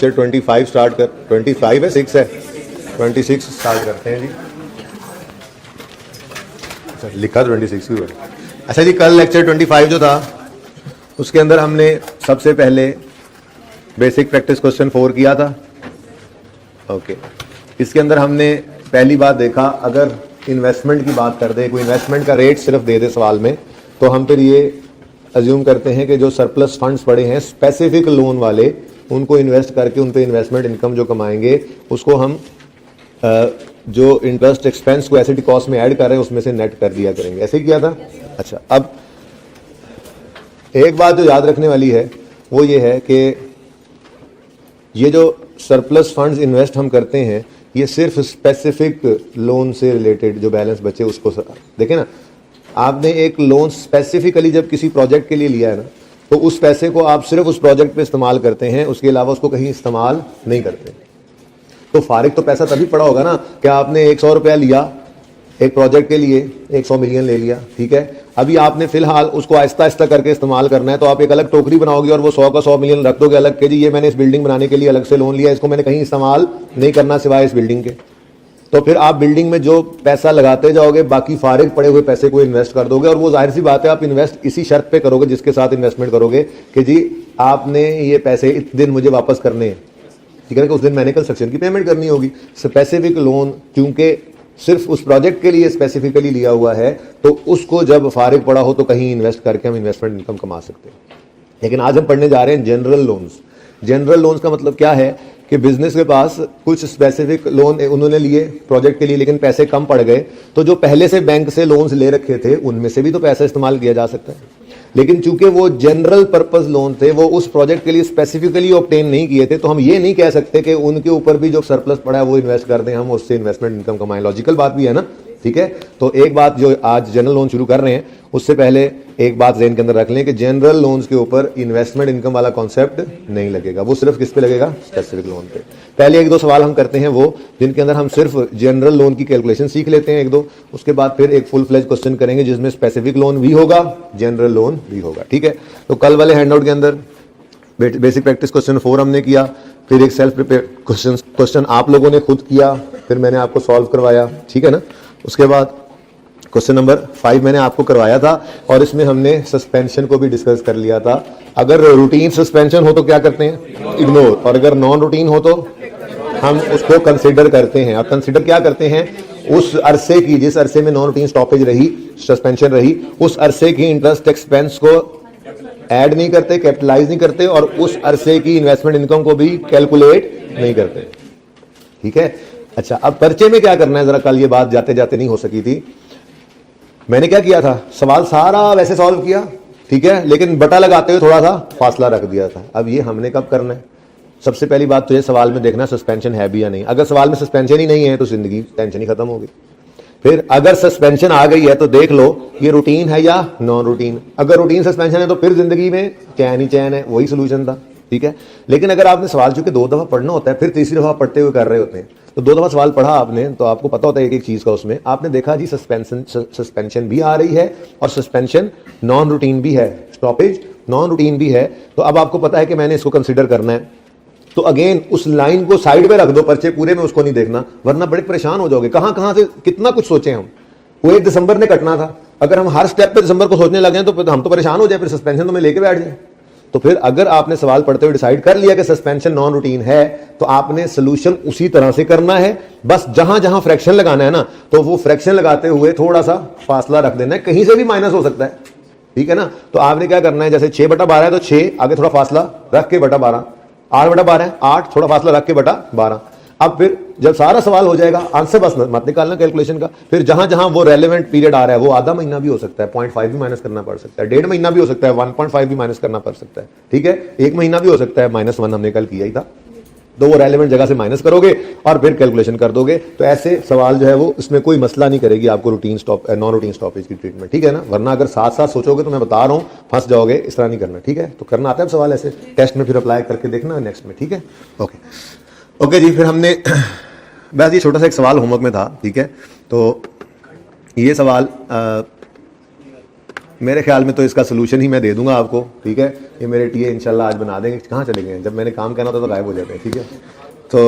Lecture 25 start कर 25 है 6 है 26 स्टार्ट करते हैं जी। अच्छा लिखा 26 भी है। अच्छा जी, कल लेक्चर 25 जो था उसके अंदर हमने सबसे पहले बेसिक प्रैक्टिस क्वेश्चन 4 किया था। ओके, इसके अंदर हमने पहली बात देखा, अगर इन्वेस्टमेंट की बात कर दे, कोई इन्वेस्टमेंट का रेट सिर्फ दे दे सवाल में, तो हम फिर ये अज्यूम करते हैं कि जो सरप्लस फंड्स पड़े हैं स्पेसिफिक लोन वाले, उनको इन्वेस्ट करके उन पे इन्वेस्टमेंट इनकम जो कमाएंगे उसको हम जो इंटरेस्ट एक्सपेंस को एसिड कॉस्ट में ऐड कर रहे हैं उसमें से नेट कर दिया करेंगे। ऐसे ही किया था। अच्छा, अब एक बात जो याद रखने वाली है वो ये है कि ये जो सरप्लस फंड्स इन्वेस्ट हम करते हैं ये सिर्फ स्पेसिफिक लोन से रिलेटेड जो बैलेंस बचे उसको देखें ना। आपने एक लोन स्पेसिफिकली जब किसी प्रोजेक्ट के लिए लिया है ना, तो उस पैसे को आप सिर्फ उस प्रोजेक्ट पे इस्तेमाल करते हैं, उसके अलावा उसको कहीं इस्तेमाल नहीं करते। तो फारिग तो पैसा तभी पड़ा होगा ना कि आपने 100 रुपया लिया एक प्रोजेक्ट के लिए, 100 मिलियन ले लिया, ठीक है। अभी आपने फिलहाल उसको आहिस्ता आहिस्ता करके इस्तेमाल करना है, तो आप एक अलग टोकरी बनाओगे और वो 100 का 100 मिलियन रख दोगे अलग के, जी ये मैंने इस बिल्डिंग बनाने के लिए अलग से लोन लिया, इसको मैंने कहीं इस्तेमाल नहीं करना सिवाय इस बिल्डिंग के। तो फिर आप बिल्डिंग में जो पैसा लगाते जाओगे, बाकी फारिग पड़े हुए पैसे को इन्वेस्ट कर दोगे, और वो जाहिर सी बात है आप इन्वेस्ट इसी शर्त पे करोगे जिसके साथ इन्वेस्टमेंट करोगे कि जी आपने ये पैसे इतने दिन मुझे वापस करने हैं, ठीक है, कि उस दिन मैंने कंस्ट्रक्शन की पेमेंट करनी होगी। स्पेसिफिक लोन क्योंकि सिर्फ उस प्रोजेक्ट के लिए स्पेसिफिकली लिया हुआ है, तो उसको जब फारिग पड़ा हो तो कहीं इन्वेस्ट करके हम इन्वेस्टमेंट इनकम कमा सकते हैं। लेकिन आज हम पढ़ने जा रहे हैं जनरल लोन्स। जनरल लोन्स का मतलब क्या है कि बिजनेस के पास कुछ स्पेसिफिक लोन उन्होंने लिए प्रोजेक्ट के लिए, लेकिन पैसे कम पड़ गए, तो जो पहले से बैंक से लोन्स ले रखे थे उनमें से भी तो पैसा इस्तेमाल किया जा सकता है। लेकिन चूंकि वो जनरल पर्पस लोन थे, वो उस प्रोजेक्ट के लिए स्पेसिफिकली ऑब्टेन नहीं किए थे, तो हम ये नहीं कह सकते कि उनके ऊपर भी जो सरप्लस पड़ा है वो इन्वेस्ट कर दें, हम उससे इन्वेस्टमेंट इनकम कमाएं। लॉजिकल बात भी है ना, ठीक है। तो एक बात जो आज जनरल लोन शुरू कर रहे हैं उससे पहले एक बात ज़हन के अंदर रख लें कि जनरल लोन्स के ऊपर इन्वेस्टमेंट इनकम वाला कॉन्सेप्ट नहीं लगेगा, वो सिर्फ किस पे लगेगा, स्पेसिफिक लोन पे। पहले एक दो सवाल हम करते हैं वो जिनके अंदर हम सिर्फ जनरल लोन की कैलकुलेशन सीख लेते हैं एक दो, उसके बाद फिर एक फुल फ्लेज क्वेश्चन करेंगे जिसमें स्पेसिफिक लोन भी होगा, जनरल लोन भी होगा, ठीक है। तो कल वाले हैंडआउट के अंदर बेसिक प्रैक्टिस क्वेश्चन 4 हमने किया, फिर एक सेल्फ प्रिपेयर क्वेश्चन आप लोगों ने खुद किया, फिर मैंने आपको सॉल्व करवाया, ठीक है ना। उसके बाद क्वेश्चन नंबर 5 मैंने आपको करवाया था और इसमें हमने सस्पेंशन को भी डिस्कस कर लिया था। अगर रूटीन सस्पेंशन हो तो क्या करते हैं, इग्नोर, और अगर नॉन रूटीन हो तो हम उसको कंसिडर करते हैं। और कंसिडर क्या करते हैं, उस अरसे की, जिस अरसे में नॉन रूटीन स्टॉपेज रही, सस्पेंशन रही, उस अरसे की इंटरेस्ट एक्सपेंस को ऐड नहीं करते, कैपिटलाइज नहीं करते, और उस अरसे की इन्वेस्टमेंट इनकम को भी कैलकुलेट नहीं करते, ठीक है। अच्छा, अब पर्चे में क्या करना है, जरा कल ये बात जाते जाते नहीं हो सकी थी। मैंने क्या किया था, सवाल सारा वैसे सॉल्व किया, ठीक है, लेकिन बटा लगाते हुए थोड़ा सा फासला रख दिया था। अब ये हमने कब करना है, सबसे पहली बात तो ये सवाल में देखना सस्पेंशन है भी या नहीं। अगर सवाल में सस्पेंशन ही नहीं है तो जिंदगी टेंशन ही खत्म होगी। फिर अगर सस्पेंशन आ गई है तो देख लो ये रूटीन है या नॉन रूटीन। अगर रूटीन सस्पेंशन है तो फिर जिंदगी में चैन ही चैन है, वही सोल्यूशन था, ठीक है। लेकिन अगर आपने सवाल चूंकि 2 दफा पढ़ना होता है, फिर तीसरी दफा पढ़ते हुए कर रहे होते हैं, तो 2 दफा सवाल पढ़ा आपने तो आपको पता होता है एक एक चीज का। उसमें आपने देखा जी सस्पेंशन भी आ रही है और सस्पेंशन नॉन रूटीन भी है, स्टॉपेज नॉन रूटीन भी है। तो अब आपको पता है कि मैंने इसको कंसिडर करना है, तो अगेन उस लाइन को साइड में रख दो, पर्चे पूरे में उसको नहीं देखना, वरना बड़े परेशान हो जाओगे। कहां से कितना कुछ सोचे हम, वो 1 दिसंबर ने कटना था, अगर हम हर स्टेप पे दिसंबर को सोचने लगे तो हम तो परेशान हो जाए, फिर सस्पेंशन तो मैं लेके बैठ जाए। तो फिर अगर आपने सवाल पढ़ते हुए डिसाइड कर लिया कि सस्पेंशन नॉन रूटीन है, तो आपने सोल्यूशन उसी तरह से करना है। बस जहां जहां फ्रैक्शन लगाना है ना, तो वो फ्रैक्शन लगाते हुए थोड़ा सा फासला रख देना है, कहीं से भी माइनस हो सकता है, ठीक है ना। तो आपने क्या करना है, जैसे 6/12 है तो 6 आगे थोड़ा फासला रख के बटा 12, 8/12 है 8 थोड़ा फासला रख के बटा 12। अब फिर जब सारा सवाल हो जाएगा, आंसर बस मत निकालना कैलकुलेशन का, फिर जहां जहां वो रेलेवेंट पीरियड आ रहा है, वो आधा महीना भी हो सकता है, 0.5 भी माइनस करना पड़ सकता है, 1.5 महीना भी हो सकता है, 1.5 भी माइनस करना पड़ सकता है, ठीक है, 1 महीना भी हो सकता है, -1 हमने कल किया ही था। तो वो रेलेवेंट जगह से माइनस करोगे और फिर कैलकुलेशन कर दोगे। तो ऐसे सवाल जो है वो इसमें कोई मसला नहीं करेगी आपको रूटीन नॉन रूटीन स्टॉपेज की ट्रीटमेंट, ठीक है ना। वरना अगर साथ साथ सोचोगे तो मैं बता रहा हूं फंस जाओगे, इस तरह नहीं करना, ठीक है। तो करना आता है सवाल ऐसे, टेस्ट में फिर अप्लाई करके देखना नेक्स्ट में, ठीक है। ओके जी, फिर हमने बस ये छोटा सा एक सवाल होमवर्क में था, ठीक है। तो ये सवाल मेरे ख्याल में तो इसका सोल्यूशन ही मैं दे दूंगा आपको, ठीक है। ये मेरे टीए इंशाल्लाह आज बना देंगे। कहाँ चले गए? जब मैंने काम करना था तो गायब हो जाते हैं, ठीक है। तो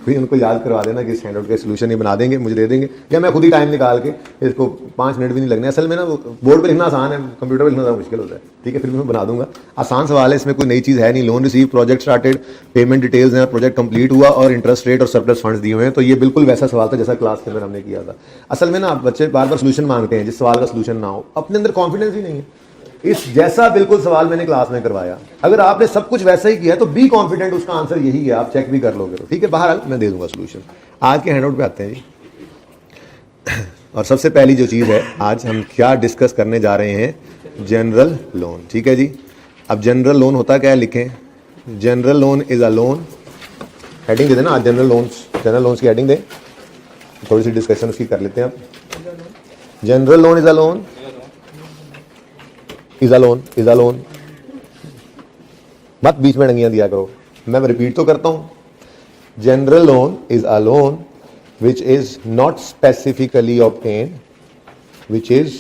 भी उनको याद करवा देना कि इस हैंडआउट का सोल्यूशन ये बना देंगे, मुझे दे देंगे, या मैं खुद ही टाइम निकाल के, इसको 5 मिनट भी नहीं लगने। असल में ना बोर्ड पे लिखना आसान है, कंप्यूटर पे लिखना ज़्यादा मुश्किल होता है, ठीक है। फिर भी मैं बना दूंगा, आसान सवाल है, इसमें कोई नई चीज़ है नहीं। Loan receive, project started, payment details हैं, प्रोजेक्ट कंप्लीट हुआ और इंटरेस्ट रेट और सरप्लस फंड्स दिए हुए हैं। तो ये बिल्कुल वैसा सवाल था जैसा क्लास के अंदर हमने किया था। असल में ना बच्चे बार बार सोल्यूशन मांगते हैं जिस सवाल का सोल्यूशन ना हो, अपने अंदर कॉन्फिडेंस ही नहीं है। इस जैसा बिल्कुल सवाल मैंने क्लास में करवाया, अगर आपने सब कुछ वैसा ही किया तो बी कॉन्फिडेंट, उसका आंसर यही है, आप चेक भी कर लोगे तो, ठीक है। बहरहाल मैं दे दूंगा सोल्यूशन। आज के हैंडआउट पे आते हैं जी। और सबसे पहली जो चीज़ है, आज हम क्या डिस्कस करने जा रहे हैं, जनरल लोन, ठीक है जी। अब जनरल लोन होता क्या है, लिखें, general loan is a loan, heading दे देना आज, जनरल लोन्स की हेडिंग दें, थोड़ी सी डिस्कशन उसकी कर लेते हैं अब। General loan is a loan, is a loan, मत बीच में डंगियां दिया करो, मैं रिपीट तो करता हूं। General loan is a loan which is not specifically obtained, which is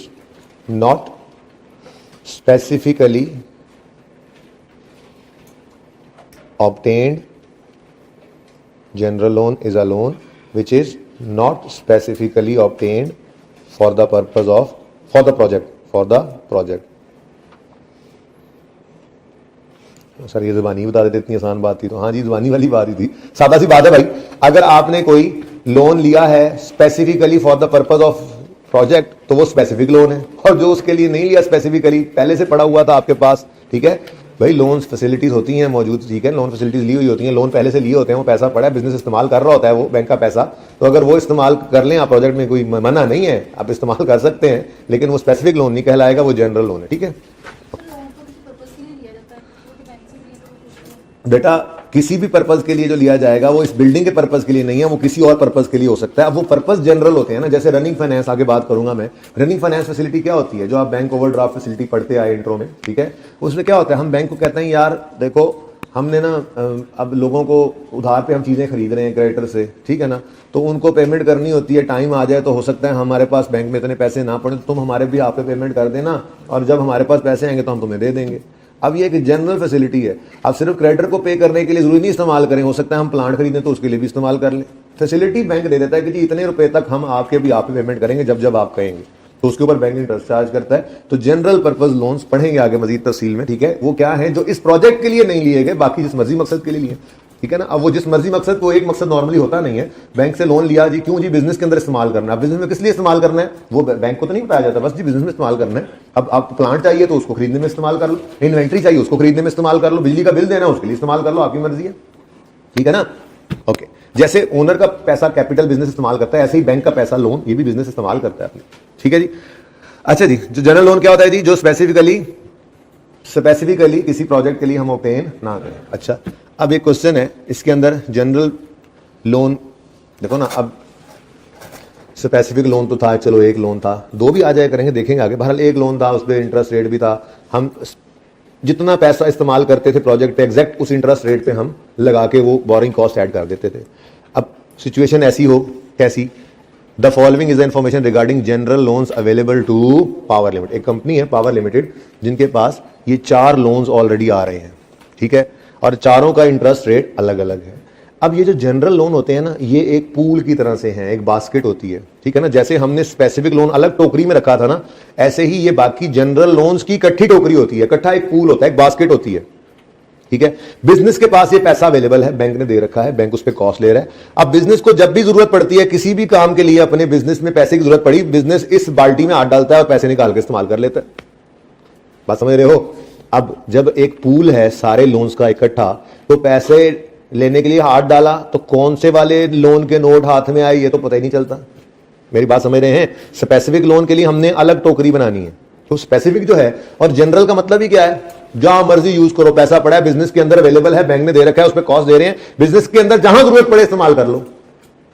not specifically obtained, general loan is a loan which is not specifically obtained for the purpose of, for the project. Sir ये ज़ुबानी बता देते, इतनी आसान बात थी तो। हाँ जी, ज़ुबानी वाली बात ही थी, सादा सी बात है भाई। अगर आपने कोई लोन लिया है specifically for the purpose of project तो वो स्पेसिफिक लोन है, और जो उसके लिए नहीं लिया स्पेसिफिकली, पहले से पड़ा हुआ था आपके पास, ठीक है भाई। लोन फैसिलिटीज होती हैं मौजूद, ठीक है, लोन फैसिलिटीज ली हुई होती हैं, लोन पहले से लिए होते हैं, वो पैसा पड़ा है, बिजनेस इस्तेमाल कर रहा होता है वो बैंक का पैसा, तो अगर वो इस्तेमाल कर लें आप प्रोजेक्ट में, कोई मना नहीं है, आप इस्तेमाल कर सकते हैं, लेकिन वो स्पेसिफिक लोन नहीं कहलाएगा, वो जनरल लोन है, ठीक है। बेटा किसी भी पर्पज के लिए जो लिया जाएगा वो इस बिल्डिंग के पर्पज के लिए नहीं है, वो किसी और पर्पज के लिए हो सकता है। अब वो पर्पज जनरल होते हैं ना, जैसे रनिंग फाइनेंस, आगे बात करूंगा मैं। रनिंग फाइनेंस फैसिलिटी क्या होती है, जो आप बैंक ओवरड्राफ्ट फैसिलिटी पढ़ते आए इंट्रो में, ठीक है। उसमें क्या होता है, हम बैंक को कहते हैं यार देखो हमने ना अब लोगों को उधार पे हम चीज़ें खरीद रहे हैं क्रेडिटर से, ठीक है ना, तो उनको पेमेंट करनी होती है, टाइम आ जाए तो हो सकता है हमारे पास बैंक में इतने पैसे ना पड़े, तो तुम हमारे भी आप पे पेमेंट कर देना, और जब हमारे पास पैसे आएंगे तो हम तुम्हें दे देंगे। अब ये एक जनरल फैसिलिटी है, आप सिर्फ क्रेडिटर को पे करने के लिए जरूरी नहीं इस्तेमाल करें, हो सकता है हम प्लांट खरीदें तो उसके लिए भी इस्तेमाल कर लें। फैसिलिटी बैंक दे देता है कि जी इतने रुपए तक हम आपके भी आप पेमेंट करेंगे जब जब आप कहेंगे, तो उसके ऊपर बैंक इंटरेस्ट चार्ज करता है। तो जनरल पर्पज लोन्स पढ़ेंगे आगे मजीद तफसील में, ठीक है। वो क्या है, जो इस प्रोजेक्ट के लिए नहीं लिए गए, बाकी जिस मर्जी मकसद के लिए लिए, ठीक है ना। अब वो जिस मर्जी मकसद को, एक मकसद नॉर्मली होता नहीं है, बैंक से लोन लिया जी, क्यों जी, बिजनेस के अंदर इस्तेमाल करना है। बिजनेस में किस लिए इस्तेमाल करना है वो बैंक को तो नहीं बताया जाता, बस जी बिजनेस में इस्तेमाल करना है। अब आपको प्लांट चाहिए तो उसको खरीदने में इस्तेमाल कर लो, इन्वेंट्री चाहिए उसको खरीदने में इस्तेमाल कर लो, बिजली का बिल देना है उसके लिए इस्तेमाल कर लो, आपकी मर्जी है, ठीक है ना। ओके, जैसे ओनर का पैसा कैपिटल बिजनेस इस्तेमाल करता है, ऐसे ही बैंक का पैसा लोन ये भी बिजनेस इस्तेमाल करता है अपने, ठीक है जी। अच्छा जी, जो जनरल लोन क्या होता है जी, जो स्पेसिफिकली किसी प्रोजेक्ट के लिए हम ऑब्टेन ना करें। अच्छा, अब एक क्वेश्चन है इसके अंदर, जनरल लोन देखो ना, अब स्पेसिफिक लोन तो था, चलो एक लोन था, दो भी आ जाए करेंगे, देखेंगे आगे। बहरहाल एक लोन था, उस पर इंटरेस्ट रेट भी था, हम जितना पैसा इस्तेमाल करते थे प्रोजेक्ट पे, एग्जैक्ट उस इंटरेस्ट रेट पे हम लगा के वो बोरिंग कॉस्ट ऐड कर देते थे। अब सिचुएशन ऐसी हो, कैसी, the following is the information regarding general loans available to power limited. एक कंपनी है पावर लिमिटेड जिनके पास ये 4 लोन्स ऑलरेडी आ रहे हैं, ठीक है, और चारों का इंटरेस्ट रेट अलग अलग है। अब ये जो जनरल लोन होते हैं ना, ये एक पूल की तरह से हैं, एक बास्केट होती है, ठीक है ना। जैसे हमने स्पेसिफिक लोन अलग टोकरी में रखा था ना, ऐसे ही ये बाकी जनरल लोन्स की इकट्ठी टोकरी होती है, इकट्ठा एक पूल होता है, एक बास्केट होती है, ठीक है। बिजनेस के पास ये पैसा अवेलेबल है, बैंक ने दे रखा है, बैंक उस पर कॉस्ट ले रहा है। अब बिजनेस को जब भी जरूरत पड़ती है, किसी भी काम के लिए अपने बिजनेस में पैसे की जरूरत पड़ी, बिजनेस इस बाल्टी में हाथ डालता है और पैसे निकाल के इस्तेमाल कर लेता है। बात समझ रहे हो। अब जब एक पूल है सारे लोन्स का इकट्ठा, तो पैसे लेने के लिए हाथ डाला तो कौन से वाले लोन के नोट हाथ में आए ये तो पता ही नहीं चलता। मेरी बात समझ रहे हैं। स्पेसिफिक लोन के लिए हमने अलग टोकरी बनानी है, तो स्पेसिफिक जो है, और जनरल का मतलब ही क्या है, जहां मर्जी यूज करो, पैसा पड़ा है बिजनेस के अंदर अवेलेबल है, बैंक ने दे रखा है, उस पर कॉस्ट दे रहे हैं, बिजनेस के अंदर जहां जरूरत पड़े इस्तेमाल कर लो,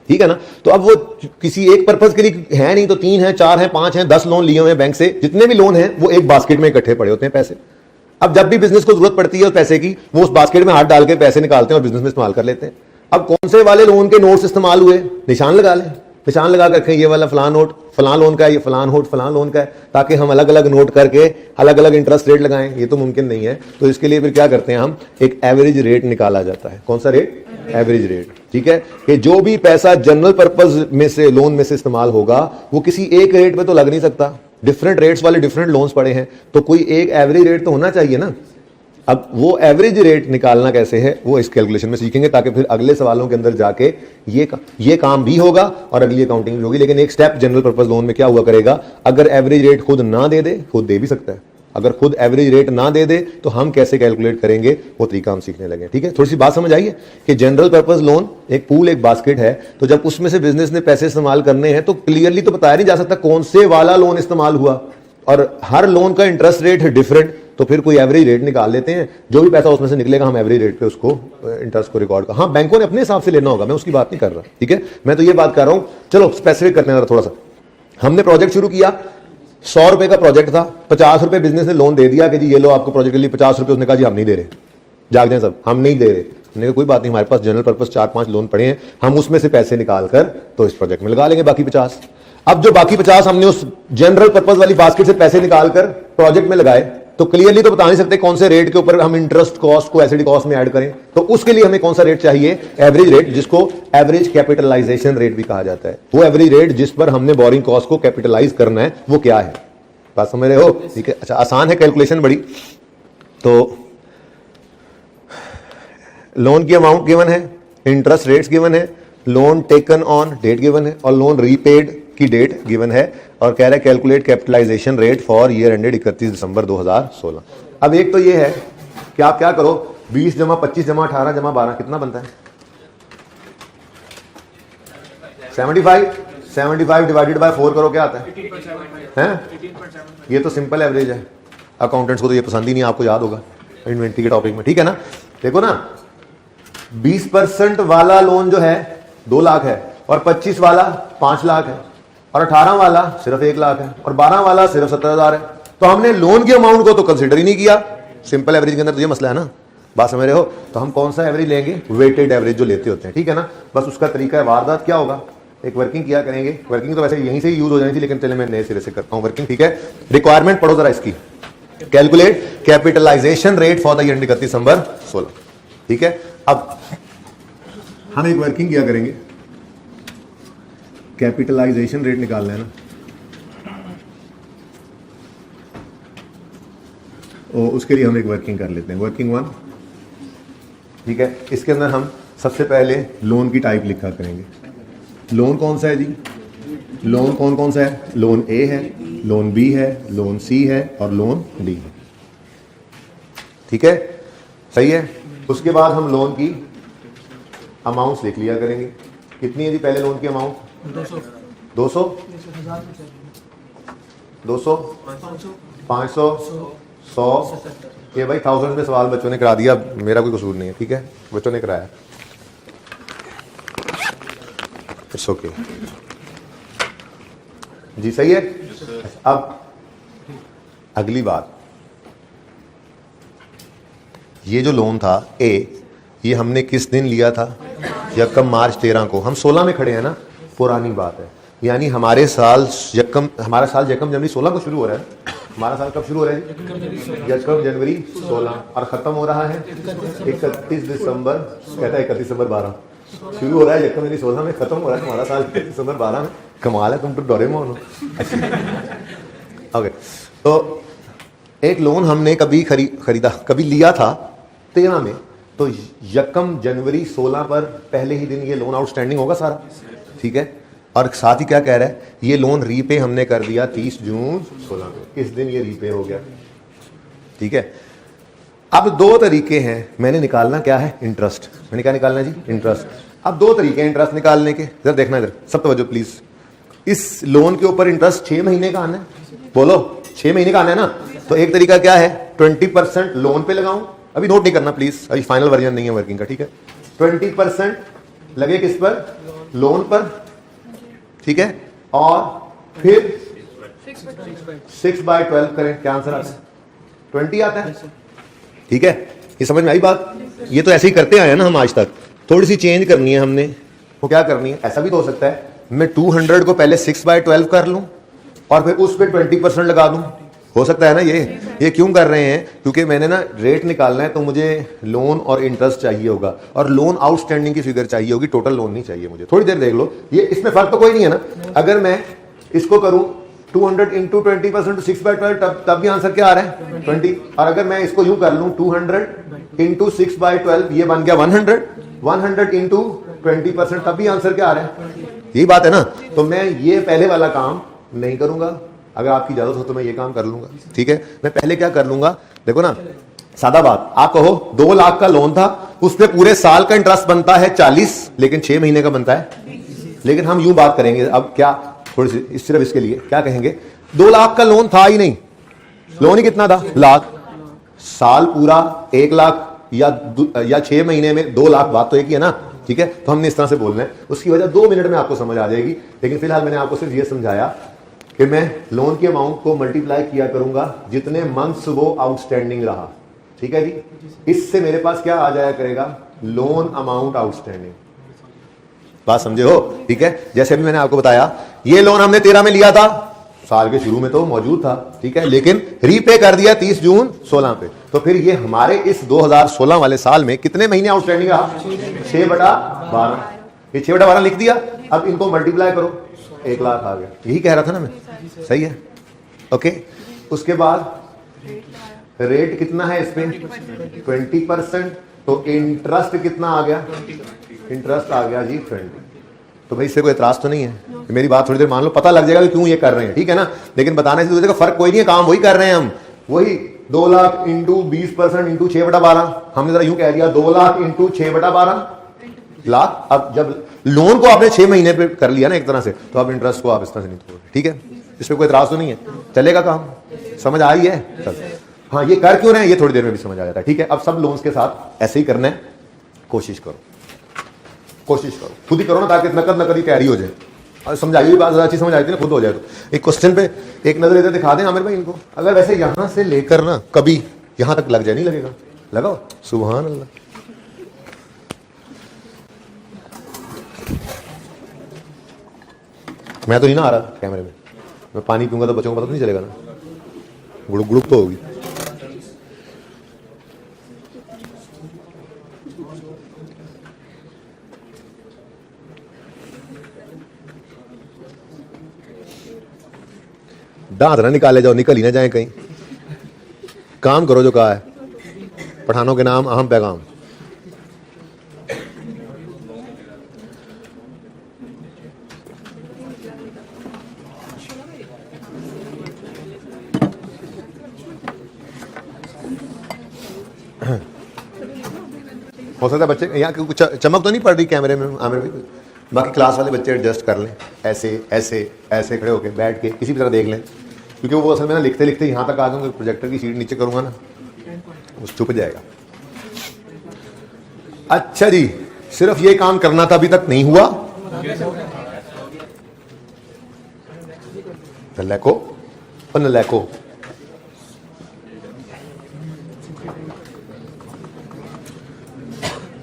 ठीक है ना। तो अब वो किसी एक पर्पज के लिए है नहीं, तो 3 है, 4 है, 5 है, 10 लोन लिए हुए हैं बैंक से, जितने भी लोन हैं वो एक बास्केट में इकट्ठे पड़े होते हैं पैसे। अब जब भी बिजनेस को जरूरत पड़ती है उस पैसे की, वो उस बास्केट में हाथ डाल के पैसे निकालते हैं और बिजनेस में इस्तेमाल कर लेते हैं। अब कौन से वाले लोन के नोट्स इस्तेमाल हुए, निशान लगा लें, निशान लगा कर रखें, ये वाला फलां नोट फलां लोन का है, ये फलां नोट फलां लोन का है, ताकि हम अलग अलग नोट करके अलग अलग इंटरेस्ट रेट लगाएं। ये तो मुमकिन नहीं है, तो इसके लिए फिर क्या करते हैं हम, एक एवरेज रेट निकाला जाता है। कौन सा रेट? Average rate. ठीक है, कि जो भी पैसा जनरल पर्पज में से लोन में से इस्तेमाल होगा वो किसी एक रेट पे तो लग नहीं सकता, डिफरेंट रेट्स वाले डिफरेंट लोन्स पड़े हैं, तो कोई एक एवरेज रेट तो होना चाहिए ना। अब वो एवरेज रेट निकालना कैसे है वो इस कैलकुलेशन में सीखेंगे, ताकि फिर अगले सवालों के अंदर जाके ये काम भी होगा और अगली अकाउंटिंग भी होगी। लेकिन एक स्टेप जनरल पर्पस लोन में क्या हुआ करेगा, अगर एवरेज रेट खुद ना दे दे, खुद दे भी सकता है, अगर खुद एवरेज रेट ना दे दे तो हम कैसे कैलकुलेट करेंगे वो तरीका हम सीखने लगे। ठीक है, थोड़ी सी बात समझ आई है कि जनरल पर्पस लोन एक पूल, एक बास्केट है, तो जब उसमें से बिजनेस ने पैसे इस्तेमाल करने हैं तो क्लियरली तो बताया नहीं जा सकता कौन से वाला लोन इस्तेमाल हुआ, और हर लोन का इंटरेस्ट रेट है डिफरेंट, तो फिर कोई एवरेज रेट निकाल लेते हैं, जो भी पैसा उसमें से निकलेगा हम एवरेज रेट पे उसको इंटरेस्ट को रिकॉर्ड कर। हाँ, बैंकों ने अपने हिसाब से लेना होगा, मैं उसकी बात नहीं कर रहा। ठीक है, मैं तो ये बात कर रहा हूं, चलो स्पेसिफिक करते हैं थोड़ा सा। हमने प्रोजेक्ट शुरू किया, 100 रुपए का प्रोजेक्ट था, 50 रुपए बिजनेस ने लोन दे दिया कि जी ये लो आपको प्रोजेक्ट के लिए 50 रुपए, उसने कहा जी हम नहीं दे रहे, जाग जाए सब, हम नहीं दे रहे। हमने कहा कोई बात नहीं, हमारे पास जनरल पर्पस 4-5 लोन पड़े हैं, हम उसमें से पैसे निकाल कर तो इस प्रोजेक्ट में लगा लेंगे बाकी 50। अब जो बाकी 50 हमने उस जनरल पर्पस वाली बास्केट से पैसे निकाल कर प्रोजेक्ट में लगाए, तो क्लियरली तो बता नहीं सकते कौन से रेट के ऊपर हम इंटरेस्ट कॉस्ट को एसिड कॉस्ट में ऐड करें, तो उसके लिए हमें कौन सा रेट चाहिए, एवरेज रेट, जिसको एवरेज कैपिटलाइजेशन रेट भी कहा जाता है। वो एवरेज रेट जिस पर हमने बोरिंग कॉस्ट को कैपिटलाइज करना है वो क्या है, बात समझ रहे हो? ठीक है, अच्छा आसान है कैलकुलेशन बड़ी। तो लोन की अमाउंट गिवन है, इंटरेस्ट रेट्स गिवन है, loan taken on date given है, और लोन रीपेड की डेट गिवन है, और कह रहा है calculate capitalisation rate for year ended 31 December 2016। अब एक तो ये है कि आप क्या करो, 20 जमा 25 जमा 18 जमा 12 कितना बनता है? 75 डिवाइडेड बाय 4 करो, क्या आता है? ये तो सिंपल एवरेज है, अकाउंटेंट्स को तो ये पसंद ही नहीं, आपको याद होगा इन्वेंटरी के टॉपिक में। ठीक है ना, देखो ना, 20% वाला लोन जो है 2 लाख है, और 25 वाला 5 लाख है, और 18 वाला सिर्फ 1 लाख है, और 12 वाला सिर्फ 70,000 है। तो हमने लोन की अमाउंट को तो कंसिडर ही नहीं किया, सिंपल एवरेज के अंदर तो ये मसला है ना, बात समझ रहे हो? तो हम कौन सा एवरेज लेंगे, वेटेड एवरेज जो लेते होते हैं। ठीक है ना, बस उसका तरीका है, वारदात क्या होगा, एक वर्किंग किया करेंगे, वर्किंग तो वैसे यहीं से ही यूज हो जानी थी, लेकिन चले मैं नए सिरे से करता हूं वर्किंग। ठीक है, रिक्वायरमेंट पढ़ो जरा इसकी, calculate capitalisation rate for the year 31 December 16। ठीक है, अब हम एक वर्किंग किया करेंगे, कैपिटलाइजेशन रेट निकालना है ना, और उसके लिए हम एक वर्किंग कर लेते हैं, वर्किंग 1। ठीक है, इसके अंदर हम सबसे पहले लोन की टाइप लिखा करेंगे। लोन कौन सा है जी, लोन कौन कौन सा है, लोन ए है, लोन बी है, लोन सी है, और लोन डी है। ठीक है, सही है। उसके बाद हम लोन की अमाउंट्स लिख लिया करेंगे। कितनी है जी पहले लोन की अमाउंट? 200 500 100। ये भाई थाउजेंड में सवाल बच्चों ने करा दिया, मेरा कोई कसूर नहीं है। ठीक है, बच्चों ने कराया, इट्स ओके जी, सही है। अब अगली बात, ये जो लोन था ए, ये हमने किस दिन लिया था? यकम मार्च 13 को। हम 16 में खड़े हैं ना, पुरानी बात है, यानी हमारा साल यकम जनवरी 16 को शुरू हो रहा है। हमारा साल कब शुरू हो रहा है? यकम जनवरी 16, और खत्म हो रहा है 31 दिसंबर, कहता है 31 दिसंबर 12। शुरू हो रहा है यकम जनवरी 16 में, खत्म हो रहा है हमारा साल 31 दिसंबर 12 में। कमाल है, तुम तो डोरेमोन हो। ओके, तो एक लोन हमने कभी खरीदा, कभी लिया था 13 में, तो यकम जनवरी 16 पर पहले ही दिन ये लोन आउटस्टैंडिंग होगा सारा। ठीक है, और साथ ही क्या कह रहा है, ये लोन रीपे हमने कर दिया 30 जून 16 को, इस दिन ये रीपे हो गया। ठीक है, अब 2 तरीके हैं, मैंने निकालना क्या है, इंटरेस्ट। मैंने क्या निकालना है जी? इंटरेस्ट। अब 2 तरीके हैं इंटरेस्ट निकालने के, जरा देखना इधर, सब तवज्जो प्लीज। इस लोन के ऊपर इंटरेस्ट 6 महीने का आना है, बोलो 6 महीने का आना है ना। तो एक तरीका क्या है, 20% लोन पे लगाऊं, अभी नोट नहीं करना प्लीज, अभी फाइनल वर्जन नहीं है वर्किंग का। ठीक है, 20% लगे किस पर? लोन पर। ठीक है, और फिर 6/12 करें, क्या आंसर आता है? 20 आता है। ठीक है, ये समझ में आई बात? ये तो ऐसे ही करते आए हैं ना हम आज तक, थोड़ी सी चेंज करनी है हमने। वो क्या करनी है, ऐसा भी तो हो सकता है मैं 200 को पहले 6/12 कर लूं और फिर उस पर 20% लगा दूं? हो सकता है ना? ये क्यों कर रहे हैं? क्योंकि मैंने ना रेट निकालना है तो मुझे लोन और इंटरेस्ट चाहिए होगा और लोन आउटस्टैंडिंग की फिगर चाहिए होगी, टोटल लोन नहीं चाहिए मुझे। थोड़ी देर देख लो, ये इसमें फर्क तो कोई नहीं है ना। अगर मैं इसको करूं 200 इंटू 20% तो 6/12, तब भी आंसर क्या आ रहा है? 20। और अगर मैं इसको यूं कर लूं 200 इंटू 6/12, ये बन गया 100 इंटू 20%, तब भी आंसर क्या आ रहा है? यही बात है ना। तो मैं ये पहले वाला काम नहीं करूंगा, अगर आपकी इजाजत हो तो मैं ये काम कर लूंगा। ठीक है, मैं पहले क्या कर लूंगा, देखो ना, सादा बात, आप कहो 2 लाख का लोन था, उस पे पूरे साल का इंटरेस्ट बनता है 40, लेकिन 6 महीने का बनता है। लेकिन हम यूं बात करेंगे अब, क्या थोड़ी सी सिर्फ इसके लिए क्या कहेंगे, 2 लाख का लोन था ही नहीं, लोन ही कितना था? लाख। साल पूरा 1 लाख या 6 महीने में 2 लाख, बात तो एक ही है ना। ठीक है, तो हमने इस तरह से बोलना है। उसकी वजह 2 मिनट में आपको समझ आ जाएगी, लेकिन फिलहाल मैंने आपको सिर्फ ये समझाया कि मैं लोन के अमाउंट को मल्टीप्लाई किया करूंगा जितने मंथ्स वो आउटस्टैंडिंग रहा। ठीक है जी, इससे मेरे पास क्या आ जाया करेगा? Loan amount outstanding. बात समझे हो? ठीक है, जैसे अभी मैंने आपको बताया, ये लोन हमने 13 में लिया था, साल के शुरू में तो मौजूद था, ठीक है, लेकिन रीपे कर दिया 30 जून 16 पे। तो फिर ये हमारे इस 2016 वाले साल में कितने महीने आउटस्टैंडिंग रहा? 6/12। ये 6/12 लिख दिया। अब इनको मल्टीप्लाई करो, 1 लाख आ गया। यही कह रहा था ना मैं, सही है? ओके, उसके बाद रेट कितना है इस पे? 20%। तो इंटरेस्ट कितना आ गया? इंटरेस्ट आ गया जी 20। तो भाई इससे कोई एतराज तो नहीं है? मेरी बात थोड़ी देर मान लो, पता लग जाएगा कि क्यों ये कर रहे हैं। ठीक है ना, लेकिन बताने से दूसरे का फर्क कोई नहीं है, काम वही कर रहे हैं हम। वही 2 लाख इंटू 20% इंटू 6/12, हमने जरा यूं कह दिया 2 लाख इंटू 6/12 लाख। अब जब लोन को आपने 6 महीने पे कर लिया ना एक तरह से, तो अब इंटरेस्ट को आप इस तरह से नहीं तोड़। ठीक है, इसमें कोई एतराज तो नहीं है, चलेगा काम? समझ आई है? चल, हाँ, ये कर क्यों रहे हैं ये थोड़ी देर में भी समझ आ जाता है। ठीक है, अब सब लोन्स के साथ ऐसे ही करना है। कोशिश करो, खुद ही करो ना, ताकि नकद ही कैरी हो जाए। और समझाइए बात ज़्यादा अच्छी समझ आई थी ना, खुद हो जाए। तो एक क्वेश्चन पे एक नजर इधर दिखा दें आमिर भाई इनको। अगर वैसे यहां से लेकर ना कभी यहां तक लग जाए, नहीं लगेगा? लगाओ, सुभान अल्लाह। मैं तो नहीं ना आ रहा कैमरे में, मैं पानी पीऊंगा तो बच्चों को पता तो नहीं चलेगा ना, गुड़ुक गुड़ुक तो होगी। दांत ना निकाले जाओ, निकल ही ना जाए कहीं। काम करो जो कहा है, पठानों के नाम अहम पैगाम। हो सकता है बच्चे यहाँ कुछ चमक तो नहीं पड़ रही कैमरे में आमिर भाई? बाकी क्लास वाले बच्चे एडजस्ट कर लें, ऐसे ऐसे ऐसे खड़े होके बैठ के किसी भी तरह देख लें, क्योंकि वो असल में ना लिखते लिखते यहाँ तक आ जाऊंगा, प्रोजेक्टर की शीट नीचे करूंगा ना, वो छुप जाएगा। अच्छा जी, सिर्फ ये काम करना था, अभी तक नहीं हुआ? नलैको और नलैको,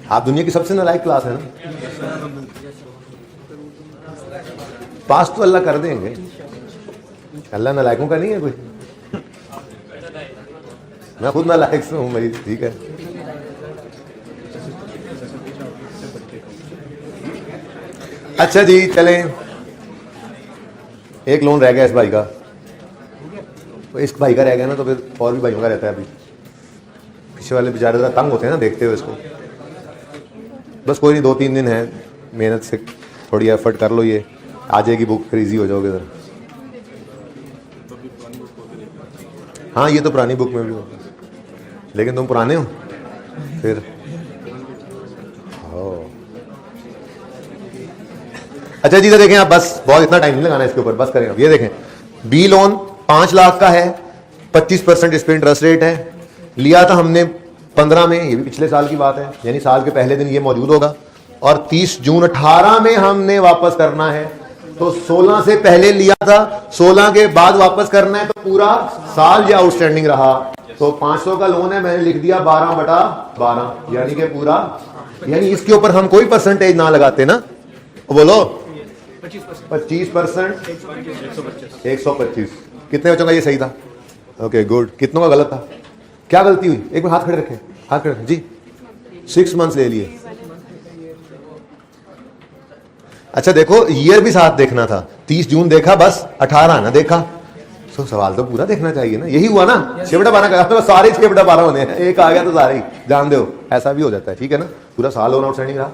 आप दुनिया की सबसे नालायक क्लास है ना। पास तो अल्लाह कर देंगे, अल्लाह नालायकों का नहीं है कोई। मैं खुद नालायक से हूं मेरी। ठीक है, अच्छा जी, चलें। एक लोन रह गया इस भाई का, तो इस भाई का रह गया ना, तो फिर और भी भाइयों का रहता है। अभी पीछे वाले बेचारे जरा तंग होते हैं ना देखते हुए इसको। बस कोई नहीं, 2-3 दिन है, मेहनत से थोड़ी एफर्ट कर लो, ये आ जाएगी बुक, फिर ईजी हो जाओगे जरा। हाँ, ये तो पुरानी बुक में भी होगा, लेकिन तुम पुराने हो फिर। अच्छा जी, तो देखें आप, बस बहुत इतना टाइम नहीं लगाना इसके ऊपर, बस करें। ये देखें, बी लोन 5 लाख का है, 25% इस पे इंटरेस्ट रेट है। लिया था हमने 15 में, ये भी पिछले साल की बात है, यानी साल के पहले दिन ये मौजूद होगा। और 30 जून 18 में हमने वापस करना है। तो 16 से पहले लिया था, 16 के बाद वापस करना है, तो पूरा साल जो आउटस्टैंडिंग रहा। तो 500 का लोन है, मैंने लिख दिया 12/12, यानी कि पूरा, यानी इसके ऊपर हम कोई परसेंटेज ना लगाते ना, बोलो 25%, 125। कितने बच्चों का ये सही था? Okay good. कितनों का गलत था? क्या गलती हुई? एक बार हाथ खड़े रखें, हाथ खड़े रखें जी। 6 मंथ्स ले लिए। अच्छा देखो, ईयर भी साथ देखना था। 30 जून देखा बस, 18 ना देखा। तो सवाल तो पूरा देखना चाहिए ना। यही हुआ ना, 6/12 का तो सारे 6/12 होने हैं, एक आ गया तो सारे ही जान दो, ऐसा भी हो जाता है। ठीक है ना, पूरा साल लोन आउटस्टैंडिंग रहा।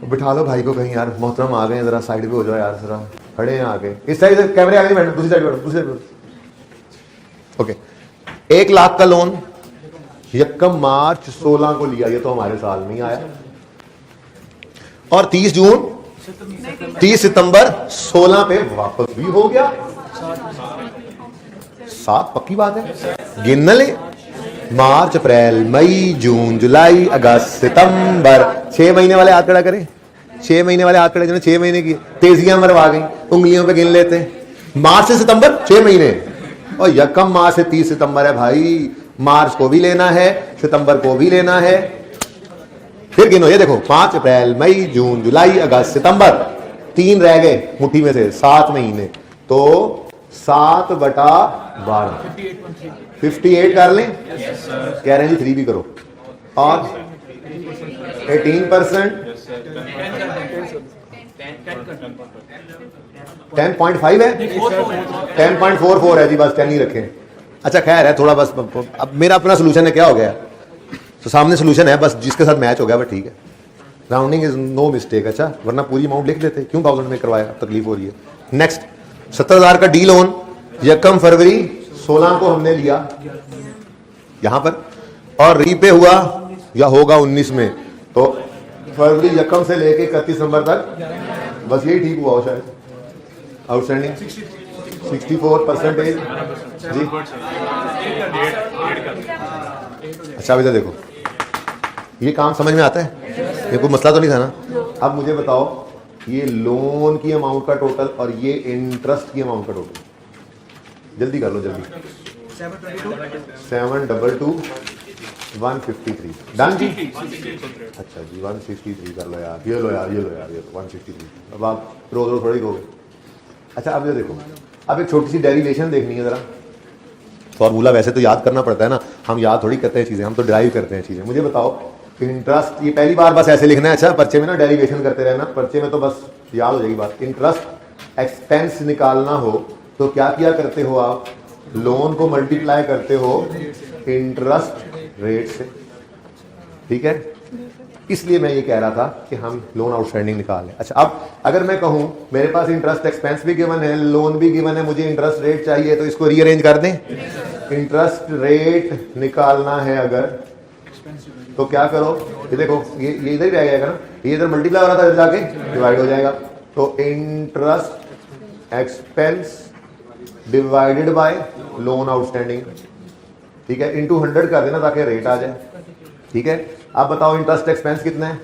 बिठा लो भाई को कहीं, यार मोहतरम आ गए, जरा साइड पे हो जाओ यार, जरा खड़े हैं आगे, इस साइड से कैमरे आगे नहीं बैठो, दूसरी साइड बैठो, दूसरी साइड बैठो। ओके, 1 लाख का लोन यकम मार्च 16 को लिया, ये तो हमारे साल में ही आया, और 30 सितंबर 16 पे वापस भी हो गया। 7 पक्की बात है, गिन ले। मार्च, अप्रैल, मई, जून, जुलाई, अगस्त, सितंबर, 6 महीने वाले हाथ खड़ा करें। 6 महीने वाले हाथ खड़े, जिन्होंने 6 महीने की तेजियां मरवा गई, उंगलियों पे गिन लेते हैं। मार्च से सितंबर 6 महीने, और यकम मार्च से 30 सितंबर है भाई। मार्च को भी लेना है, सितंबर को भी लेना है, फिर गिनो। ये देखो, 5 अप्रैल, मई, जून, जुलाई, अगस्त, सितंबर, 3 रह गए मुट्ठी में से, 7 महीने, तो 7/12 58 कर लें। कह रहे हैं जी 3 भी करो, और 18%, 10.5 है, 10.44 है जी, बस 10 ही रखें। अच्छा खैर है, थोड़ा बस, अब मेरा अपना सोल्यूशन है, क्या हो गया तो सामने सोल्यूशन है, बस जिसके साथ मैच हो गया बस ठीक है। Rounding is no mistake. अच्छा, वरना पूरी अमाउंट लिख देते, क्यों 1000 में करवाया, तकलीफ हो रही है। नेक्स्ट, 70,000 का डी लोन यकम फरवरी 16 को हमने लिया यहां पर, और रीपे हुआ या होगा 19 में, तो फरवरी यकम से लेके 31 दिसंबर तक, बस यही ठीक हुआ हो शायद। आउटस्टैंडिंग 64% जी। अच्छा अब इधर देखो, ये काम समझ में आता है, ये कोई मसला तो नहीं था ना। अब मुझे बताओ, ये लोन की अमाउंट का टोटल और ये इंटरेस्ट की अमाउंट का टोटल, जल्दी कर लो जल्दी। 722 153 डन जी। अच्छा जी 163 कर लो यार, ये लो यार, ये लो यार, ये 163। अब आप रोज रोज थोड़ी कहोगे। अच्छा अब ये देखो, अब एक छोटी सी डेरिवेशन देखनी है जरा। फॉर्मूला वैसे तो याद करना पड़ता है ना, हम याद थोड़ी करते हैं चीजें, हम तो ड्राइव करते हैं चीजें। मुझे बताओ, इंटरेस्ट, ये पहली बार बस ऐसे लिखना है। अच्छा, पर्चे में ना डेरिवेशन करते रहना, पर्चे में तो बस याद हो जाएगी बात। इंटरेस्ट एक्सपेंस निकालना हो तो क्या किया करते हो आप? लोन को मल्टीप्लाई करते हो इंटरेस्ट रेट से, ठीक है। इसलिए मैं ये कह रहा था कि हम लोन आउटस्टैंडिंग निकाल लें। अच्छा, अब अगर मैं कहूं मेरे पास इंटरेस्ट एक्सपेंस भी गिवन है, लोन भी गिवन है, मुझे इंटरेस्ट रेट चाहिए, तो इसको रीअरेंज कर दें। इंटरेस्ट रेट निकालना है अगर, तो क्या करो, ये देखो, ये इधर ही रह जाएगा ना, ये इधर मल्टीप्लाई हो रहा था, इधर जाके डिवाइड हो जाएगा। तो interest expense divided by loan outstanding, ठीक है, इनटू 100 कर देना ताकि रेट आ जाए, ठीक है। अब बताओ इंटरेस्ट एक्सपेंस कितना है?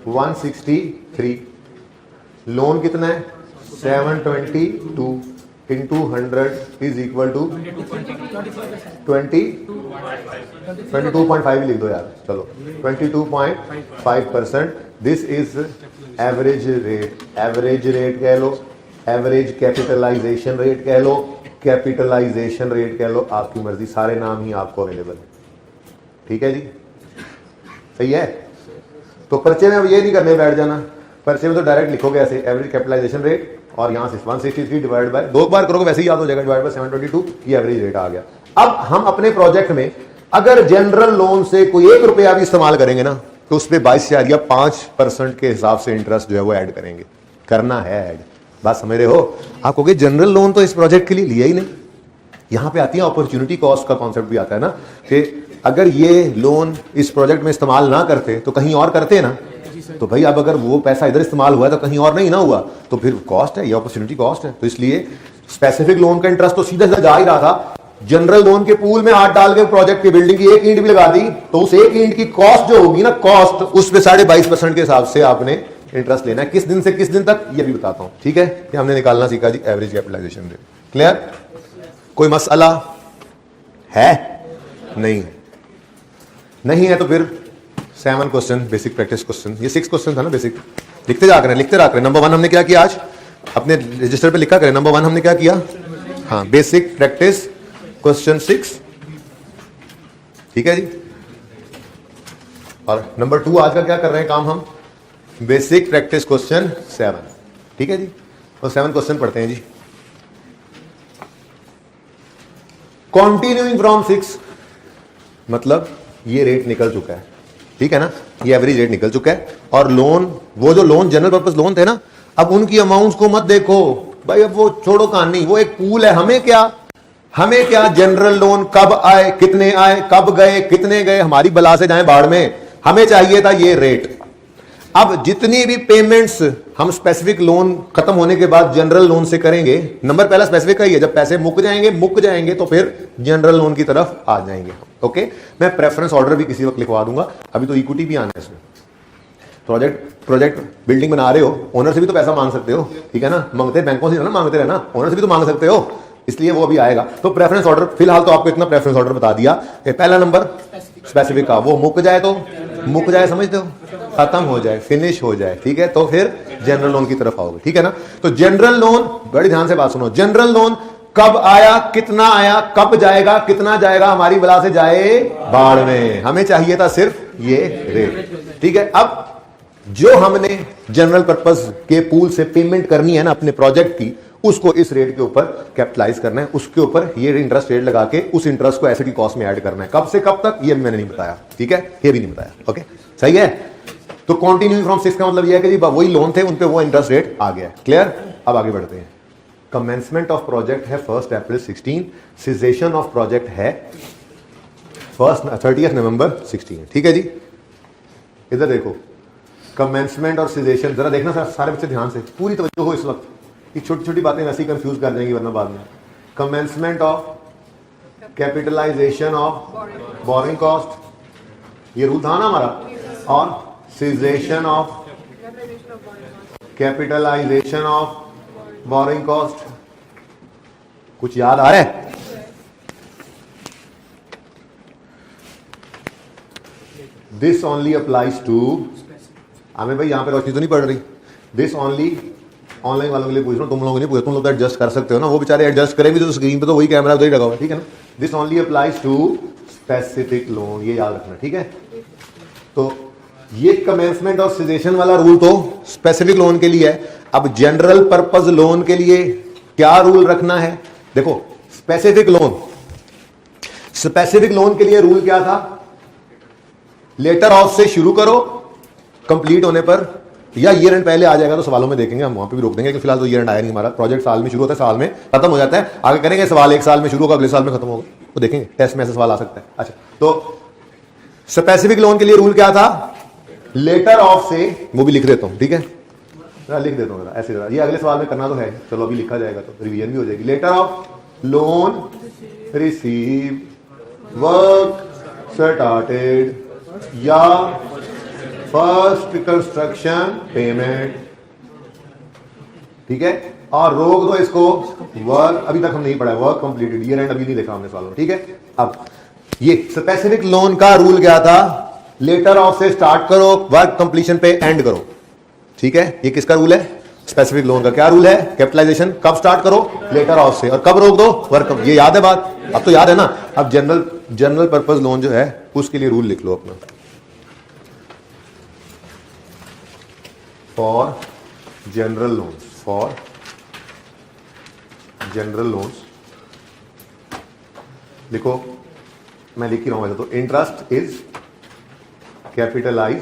163। लोन कितना है? 722 इंटू 100 इज इक्वल टू 22.5 लिख दो यार, चलो 22.5%। This is average rate, average rate कह लो, एवरेज कैपिटलाइजेशन रेट कह लो, कैपिटलाइजेशन रेट कह लो, आपकी मर्जी, सारे नाम ही आपको अवेलेबल है, ठीक है जी, सही है। तो पर्चे में अब ये नहीं करने बैठ जाना, पर्चे में तो डायरेक्ट लिखोगे ऐसे, एवरेज कैपिटलाइजेशन रेट, और यहां से 163 डिवाइड बाय, 2 बार करोगे वैसे ही याद हो जाएगा, डिवाइड बाय 722 की एवरेज रेट आ गया। अब हम अपने प्रोजेक्ट में अगर जनरल लोन से कोई 1 रुपया भी इस्तेमाल करेंगे ना, तो उस पर 22 या 5% के हिसाब से इंटरेस्ट जो है वो ऐड करेंगे, करना है ऐड, बात समझ रहे हो। आप कहोगे जनरल लोन तो इस प्रोजेक्ट के लिए लिया ही नहीं, यहां पे आती है अपॉर्चुनिटी कॉस्ट का कॉन्सेप्ट भी आता है ना, कि अगर ये लोन इस प्रोजेक्ट में इस्तेमाल ना करते तो कहीं और करते ना, तो भाई अब अगर वो पैसा इधर इस्तेमाल हुआ है तो कहीं और नहीं ना हुआ, तो फिर कॉस्ट है, ये अपॉर्चुनिटी कॉस्ट है। तो इसलिए स्पेसिफिक लोन का इंटरेस्ट तो सीधा सीधा जा ही रहा था, जनरल लोन के पूल में हाथ डाल के प्रोजेक्ट की बिल्डिंग की 1 ईंट भी लगा दी, तो उस 1 ईंट की कॉस्ट जो होगी ना, कॉस्ट, उस पे 22.5% के हिसाब से आपने इंटरेस्ट लेना है। किस दिन से किस दिन तक ये भी बताता हूं, ठीक है। ये हमने निकालना सीखा जी, एवरेज कैपिटलाइजेशन रेट। क्लियर? कोई मसला है? नहीं है, नहीं है तो फिर 7 क्वेश्चन बेसिक प्रैक्टिस क्वेश्चन, ये 6 क्वेश्चन था ना बेसिक, लिखते जा करें, लिखते रहा करें। नंबर 1 हमने क्या किया आज, अपने रजिस्टर पे लिखा करें। नंबर 1 हमने क्या किया, हाँ, बेसिक प्रैक्टिस क्वेश्चन 6, ठीक है जी। और नंबर 2 आज का क्या कर रहे हैं काम हम, बेसिक प्रैक्टिस क्वेश्चन 7, ठीक है जी। और 7 क्वेश्चन पढ़ते हैं जी। कॉन्टिन्यूइंग फ्रॉम 6 मतलब ये रेट निकल चुका है, ठीक है ना, ये एवरेज रेट निकल चुका है। और लोन, वो जो लोन जनरल पर्पस लोन थे ना, अब उनकी अमाउंट्स को मत देखो भाई, अब वो छोड़ो कहानी, वो एक पूल है। हमें क्या जनरल लोन कब आए, कितने आए, कब गए, कितने गए, हमारी बला से जाएं बाढ़ में, हमें चाहिए था ये रेट। अब जितनी भी पेमेंट्स हम स्पेसिफिक लोन खत्म होने के बाद जनरल लोन से करेंगे, नंबर पहला स्पेसिफिक का ही है, जब पैसे मुक जाएंगे तो फिर जनरल लोन की तरफ आ जाएंगे। ओके, मैं प्रेफरेंस ऑर्डर भी किसी वक्त लिखवा दूंगा, अभी तो इक्विटी भी आना है इसमें। प्रोजेक्ट बिल्डिंग बना रहे हो, ओनर से भी तो पैसा मांग सकते हो, ठीक है ना, मांगते बैंकों से ना मांगते रहना, ओनर से भी तो मांग सकते हो, इसलिए वो अभी आएगा। तो प्रेफरेंस ऑर्डर, फिलहाल तो आपको इतना प्रेफरेंस ऑर्डर बता दिया। पहला नंबर स्पेसिफिक का, वो मुक जाए समझते हो, खत्म हो जाए, फिनिश हो जाए, ठीक है, तो फिर जनरल लोन की तरफ आओगे, ठीक है ना। तो जनरल लोन, बड़ी ध्यान से बात सुनो, जनरल लोन कब आया, कितना आया, कब जाएगा, कितना जाएगा, हमारी बला से जाए बाढ़ में, हमें चाहिए था सिर्फ ये रेट, ठीक है। अब जो हमने जनरल पर्पस के पूल से पेमेंट करनी है ना अपने प्रोजेक्ट की, उसको इस रेट के ऊपर कैपिटलाइज करना है, उसके ऊपर ये इंटरेस्ट रेट लगा के उस इंटरेस्ट को एसेट की कॉस्ट में ऐड करना है। कब से कब तक ये भी मैंने नहीं बताया, ठीक है, ये भी नहीं बताया। ओके, सही है। तो कंटिन्यूइंग फ्रॉम 6 का मतलब ये है कि जी वही लोन थे, उन पे वो इंटरेस्ट रेट आ गया, क्लियर। अब आगे बढ़ते हैं। कमेंसमेंट ऑफ प्रोजेक्ट है 1 अप्रैल 16, सिजेशन ऑफ प्रोजेक्ट है 30 नवंबर 16, ठीक है जी। इधर देखो, कमेंसमेंट और सिजेशन, जरा देखना सारे बच्चे ध्यान से, पूरी तवज्जो हो इस वक्त, ये छोटी छोटी बातें वैसे ही कंफ्यूज कर देंगी वरना बाद में। Commencement of capitalisation of boring cost, ये रूल था ना हमारा, और cessation of capitalisation of boring cost. कुछ याद आ रहा है? दिस ओनली अप्लाइज टू, हमें भाई यहां पे रोशनी तो नहीं पड़ रही, दिस ओनली, ऑनलाइन वालों के लिए पूछ रहा हूं, तुम लोगों के लिए पूछ, तुम लोग तो एडजस्ट कर सकते हो ना, वो बेचारे एडजस्ट करेंगे तो स्क्रीन पे तो वही कैमरा उधर ही लगा हुआ है, ठीक है ना। This only applies to specific loan, ये याद रखना, ठीक है। तो ये कमेंसमेंट और सिजेशन वाला रूल तो स्पेसिफिक लोन के लिए है। अब जनरल पर्पस लोन के लिए क्या रूल रखना है, देखो स्पेसिफिक लोन के लिए रूल क्या था, लेटर ऑफ से शुरू करो, कंप्लीट होने पर या ईयर एंड पहले आ जाएगा तो सवालों में देखेंगे, हम वहां पे भी रोक देंगे कि फिलहाल तो ईयर एंड आया नहीं, हमारा प्रोजेक्ट साल में शुरू होता है, साल में खत्म हो जाता है, आगे करेंगे सवाल, एक साल में शुरू होगा, अगले साल में खत्म होगा, तो देखेंगे टेस्ट में ऐसा सवाल आ सकता है। अच्छा, तो स्पेसिफिक लोन के लिए रूल क्या था, लेटर ऑफ से, वो भी लिख देता हूं, ठीक है, लिख देता हूं ऐसे, ये अगले सवाल में करना तो है, चलो अभी लिखा जाएगा तो रिवीजन भी हो जाएगी। Letter of loan receive, work started या फर्स्ट कंस्ट्रक्शन पेमेंट, ठीक है, और रोक दो इसको वर्क, अभी तक हम नहीं पढ़ा, वर्क कंप्लीटेड, ईयर एंड अभी नहीं देखा हमने सवालों, ठीक है। अब ये स्पेसिफिक लोन का रूल क्या था, लेटर ऑफ से स्टार्ट करो, वर्क कंप्लीशन पे एंड करो, ठीक है। ये किसका रूल है, स्पेसिफिक लोन का। क्या रूल है, कैपिटलाइजेशन कब स्टार्ट करो, लेटर ऑफ से, और कब रोक दो, वर्क, ये याद है बात, अब तो याद है ना। अब जनरल पर्पस लोन जो है उसके लिए रूल लिख लो अपना, फॉर जनरल लोन्स, लिखो, मैं लिख ही रहा हूं तो, इंटरेस्ट इज कैपिटलाइज,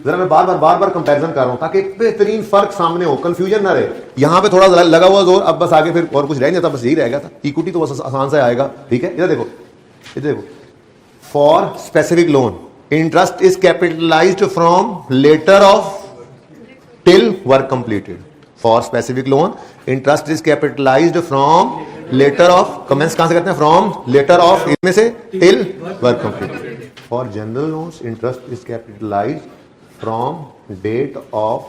जरा मैं बार बार कंपैरिजन कर रहा हूं ताकि एक बेहतरीन फर्क सामने हो, कंफ्यूजन ना रहे। यहां पे थोड़ा लगा हुआ जोर, अब बस आगे फिर और कुछ रह नहीं जाता, बस यही रहेगा था, इक्विटी तो बस आसान से आएगा, ठीक है। इधर देखो, for specific loan interest is capitalised from letter of till work completed, for specific loan interest is capitalised from letter of, commence कहां से करते हैं, फ्रॉम लेटर ऑफ, इनमें से till work completed. For general loans interest is capitalised from date of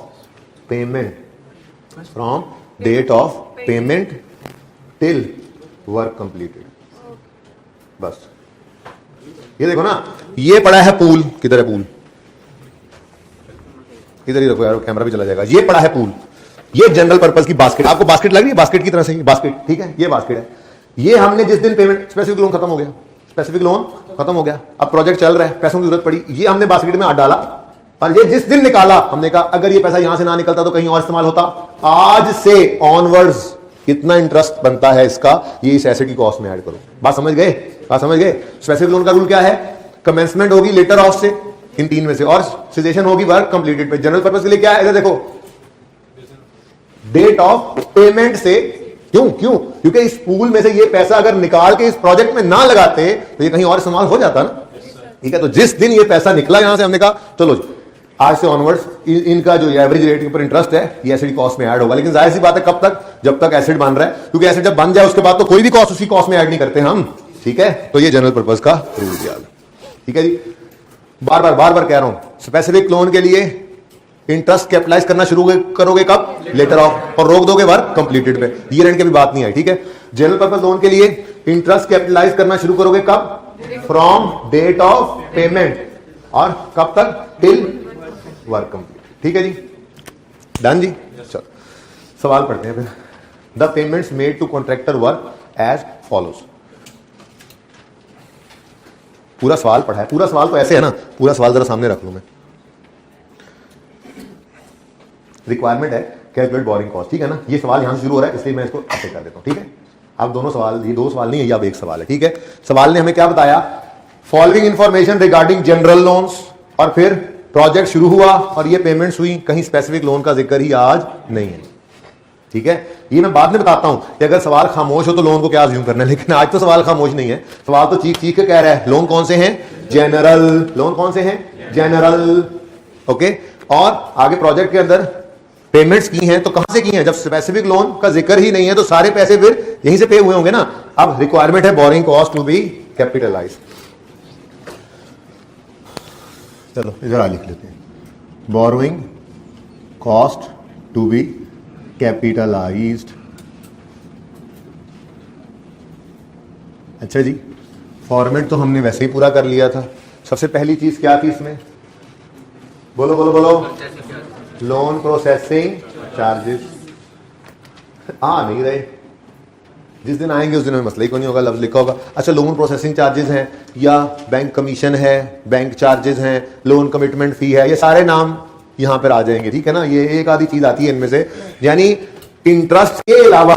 payment till work completed, बस। ये देखो ना, ये पड़ा है पूल, किधर है पूल, इधर ही रखो यार, कैमरा भी चला जाएगा। ये पड़ा है पूल, ये जनरल पर्पस की बास्केट, आपको बास्केट लग रही है, बास्केट की तरह से बास्केट, ठीक है, ये बास्केट है। ये हमने जिस दिन पेमेंट, स्पेसिफिक लोन खत्म हो गया, स्पेसिफिक लोन खत्म हो गया, अब प्रोजेक्ट चल रहा है, पैसों की जरूरत पड़ी, ये हमने बास्केट में डाला, और ये जिस दिन निकाला हमने कहा अगर ये पैसा यहां से ना निकलता तो कहीं और इस्तेमाल होता। आज से ऑनवर्ड्स कितना इंटरेस्ट बनता है इसका, ये इस एसेट की कॉस्ट में ऐड करो। बात समझ गए, बात समझ गए। स्पेसिफिक लोन का रूल क्या है, कमेंसमेंट होगी लेटर ऑफ से, इन तीन में से, और सिजेशन होगी वर्क कंप्लीटेड पे। जनरल पर्पस के लिए क्या है, इधर देखो, डेट ऑफ पेमेंट से। क्यों क्यों, क्योंकि इस पूल में से ये पैसा अगर निकाल के इस प्रोजेक्ट में ना लगाते तो ये कहीं और इस्तेमाल हो जाता ना, ठीक है। तो जिस दिन ये पैसा निकला यहां से हमने कहा चलो आज से ऑनवर्ड्स इनका जो एवरेज रेट के ऊपर इंटरेस्ट है ये एसिड कॉस्ट में ऐड होगा। लेकिन जाहिर सी बात है कब तक, जब तक एसिड बन रहा है, क्योंकि एसिड जब बन जाए उसके बाद तो कोई भी कॉस्ट उसकी कॉस्ट में ऐड नहीं करते हम, ठीक है। तो ये जनरल पर्पस का रूल दिया, ठीक है जी। बार बार कह रहा हूं, स्पेसिफिक लोन के लिए इंटरेस्ट कैपिटलाइज करना शुरू करोगे कब, लेटर ऑफ, और रोक दोगे वर्क कंप्लीटेड पे, ईयर एंड की भी बात नहीं आई, ठीक है। जनरल पर्पस लोन के लिए इंटरेस्ट कैपिटलाइज करना शुरू करोगे कब, फ्रॉम डेट ऑफ पेमेंट, और कब तक, टिल वर्क कंप्लीट, ठीक है जी, डन जी। चलो सवाल पढ़ते हैं फिर। The payments made to contractor work as follows. पूरा सवाल पढ़ा है, पूरा सवाल तो ऐसे है ना, पूरा सवाल जरा सामने रख लूं मैं। रिक्वायरमेंट है कैलकुलेट बोरिंग कॉस्ट, ठीक है ना। ये सवाल यहां से शुरू हो रहा है इसलिए मैं इसको ऐसे कर देता हूं, ठीक है। अब दोनों सवाल, ये दो सवाल नहीं है, ये अब एक सवाल है, ठीक है। सवाल ने हमें क्या बताया, following information regarding general loans, और फिर प्रोजेक्ट शुरू हुआ और ये पेमेंट्स हुई, कहीं स्पेसिफिक लोन का जिक्र ही आज नहीं है, ठीक है। ये मैं बाद में बताता हूं कि अगर सवाल खामोश हो तो लोन को क्या अज्यूम करना है, लेकिन आज तो सवाल खामोश नहीं है, सवाल तो चीख चीख के कह रहा है लोन कौन से हैं, जनरल लोन, कौन से हैं, जनरल, ओके। और आगे प्रोजेक्ट के अंदर पेमेंट्स की हैं तो कहां से की हैं, जब स्पेसिफिक लोन का जिक्र ही नहीं है तो सारे पैसे फिर यहीं से पे हुए होंगे ना। अब रिक्वायरमेंट है boring cost to be capitalise. चलो इधर आ लिख लेते हैं, borrowing cost to be capitalised. अच्छा जी, फॉर्मेट तो हमने वैसे ही पूरा कर लिया था। सबसे पहली चीज क्या थी इसमें, बोलो बोलो बोलो, लोन प्रोसेसिंग चार्जेस। आ नहीं रहे, जिस दिन आएंगे उस दिन में मसला ही कोई नहीं होगा, लफ्ज लिखा होगा। अच्छा, लोन प्रोसेसिंग चार्जेस हैं, या बैंक कमीशन है, बैंक चार्जेस हैं, लोन कमिटमेंट फी है, ये सारे नाम यहां पर आ जाएंगे, ठीक है ना। ये एक आधी चीज आती है इनमें से, यानी इंटरेस्ट के अलावा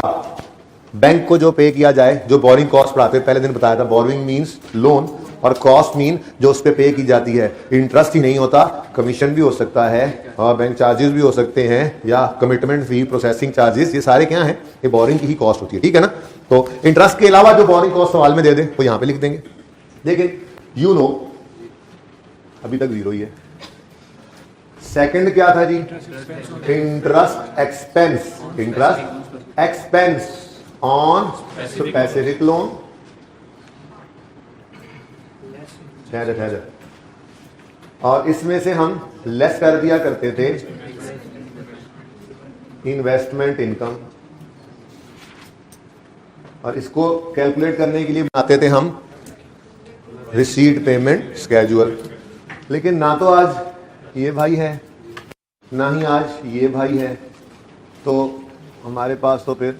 बैंक को जो पे किया जाए, जो बोरिंग कॉस्ट पढ़ाते पहले दिन बताया था, बोरिंग मींस लोन और कॉस्ट मीन जो उस पर पे की जाती है। इंटरेस्ट ही नहीं होता, कमीशन भी हो सकता है और बैंक चार्जेस भी हो सकते हैं, या कमिटमेंट फी, प्रोसेसिंग चार्जेस, ये सारे क्या हैं, ये बोरिंग की ही कॉस्ट होती है, ठीक है ना। तो इंटरेस्ट के अलावा जो बोरिंग कॉस्ट सवाल में दे दे वो यहां पे लिख देंगे। लेकिन यू नो अभी तक जीरो ही है। सेकंड क्या था जी, interest expense, interest expense on specific loan. और इसमें से हम लेस कर दिया करते थे इन्वेस्टमेंट इनकम, और इसको कैलकुलेट करने के लिए बनाते थे हम रिसीट पेमेंट स्केड्यूल। लेकिन ना तो आज ये भाई है ना ही आज ये भाई है, तो हमारे पास तो फिर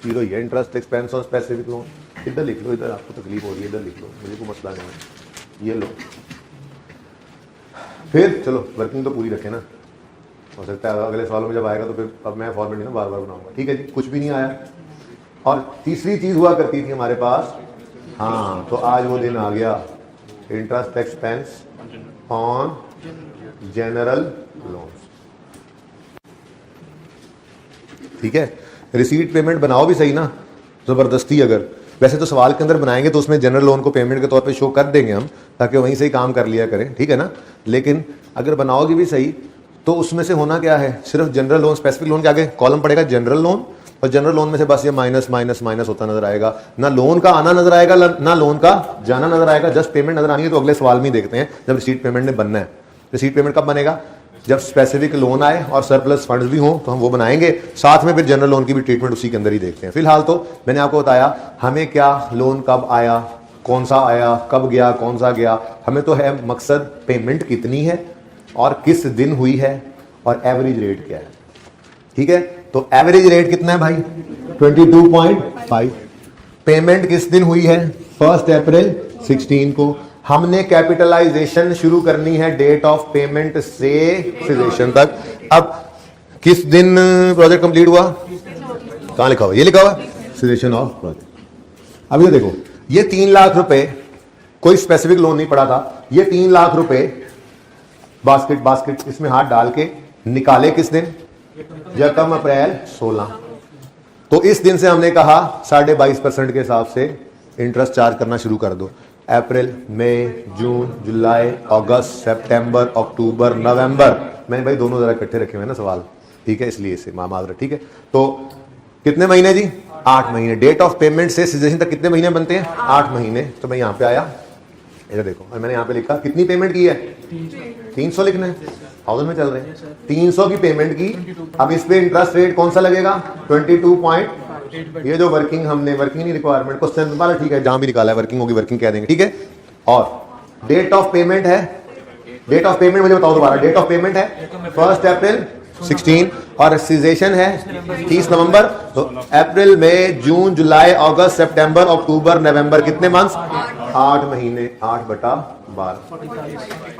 जीरो ही है। Interest expense on specific loan, इधर लिख लो, इधर आपको तकलीफ हो रही है, इधर लिख लो, मुझे कोई मसला नहीं है, ये लो। फिर चलो वर्किंग तो पूरी रखें ना, हो सकता है अगले सालों में जब आएगा तो फिर अब मैं फॉर्मेट ना बार बार बनाऊंगा, ठीक है जी। कुछ भी नहीं आया। और तीसरी चीज हुआ करती थी हमारे पास, हाँ, तो आज वो दिन आ गया, interest expense on general loans, ठीक है। रिसीट पेमेंट बनाओ भी सही ना, जबरदस्ती अगर, वैसे तो सवाल के अंदर बनाएंगे तो उसमें जनरल लोन को पेमेंट के तौर पे शो कर देंगे हम, ताकि वहीं से ही काम कर लिया करें, ठीक है ना। लेकिन अगर बनाओगे भी सही तो उसमें से होना क्या है, सिर्फ जनरल लोन, स्पेसिफिक लोन के आगे कॉलम पड़ेगा जनरल लोन, और जनरल लोन में से बस ये माइनस माइनस माइनस होता नजर आएगा, ना लोन का आना नजर आएगा ना लोन का जाना नजर आएगा, जस्ट पेमेंट नजर आनी है। तो अगले सवाल में ही देखते हैं जब रिसीट पेमेंट ने बनना है। रिसीट पेमेंट कब बनेगा, जब स्पेसिफिक लोन आए और सरप्लस फंड्स भी हों तो हम वो बनाएंगे, साथ में फिर जनरल लोन की भी ट्रीटमेंट उसी के अंदर ही देखते हैं। फिलहाल तो मैंने आपको बताया हमें क्या लोन कब आया, कौन सा आया, कब गया, कौन सा गया, हमें तो है मकसद पेमेंट कितनी है, और किस दिन हुई है और एवरेज रेट क्या है। ठीक है, तो एवरेज रेट कितना है भाई 22.5। पेमेंट किस दिन हुई है 1 अप्रैल 16 को। हमने कैपिटलाइजेशन शुरू करनी है डेट ऑफ पेमेंट से सिजेशन तक। अब किस दिन प्रोजेक्ट कंप्लीट हुआ, कहां लिखा हुआ, ये लिखा हुआ सिजेशन ऑफ प्रोजेक्ट। अब ये देखो, ये 3 लाख रुपए कोई स्पेसिफिक लोन नहीं पड़ा था, ये 3 लाख रुपए बास्केट इसमें हाथ डाल के निकाले किस दिन, यकम अप्रैल 16। तो इस दिन से हमने कहा 22.5% के हिसाब से इंटरेस्ट चार्ज करना शुरू कर दो। अप्रैल, मई, जून, जुलाई, अगस्त, सितंबर, अक्टूबर, नवंबर। मैंने भाई दोनों जरा इकट्ठे रखे हुए ना सवाल, ठीक है, इसलिए इसे मामाजरा। ठीक है, तो कितने महीने जी 8 महीने। डेट ऑफ पेमेंट से सिजेशन तक कितने महीने बनते हैं 8 महीने। तो मैं यहां पे आया, इधर देखो, और मैंने यहां पे लिखा कितनी पेमेंट की है 300 लिखना है, 1000 में चल रहे हैं, 300 की पेमेंट की। अब इस पे इंटरेस्ट रेट कौन सा लगेगा 22. ये जो वर्किंग हमने वर्किंग नहीं रिक्वायरमेंट क्वेश्चन वाला, ठीक है, जहां भी निकाला है वर्किंग होगी वर्किंग कह देंगे। ठीक है, और डेट ऑफ पेमेंट है, डेट ऑफ पेमेंट मुझे बताओ दोबारा, डेट ऑफ पेमेंट है 1 अप्रैल 16 और सिजेशन है 30 नवंबर। तो अप्रैल, मई, जून, जुलाई, अगस्त, सितंबर, अक्टूबर, नवंबर, कितने मंथ्स 8 महीने। 8/12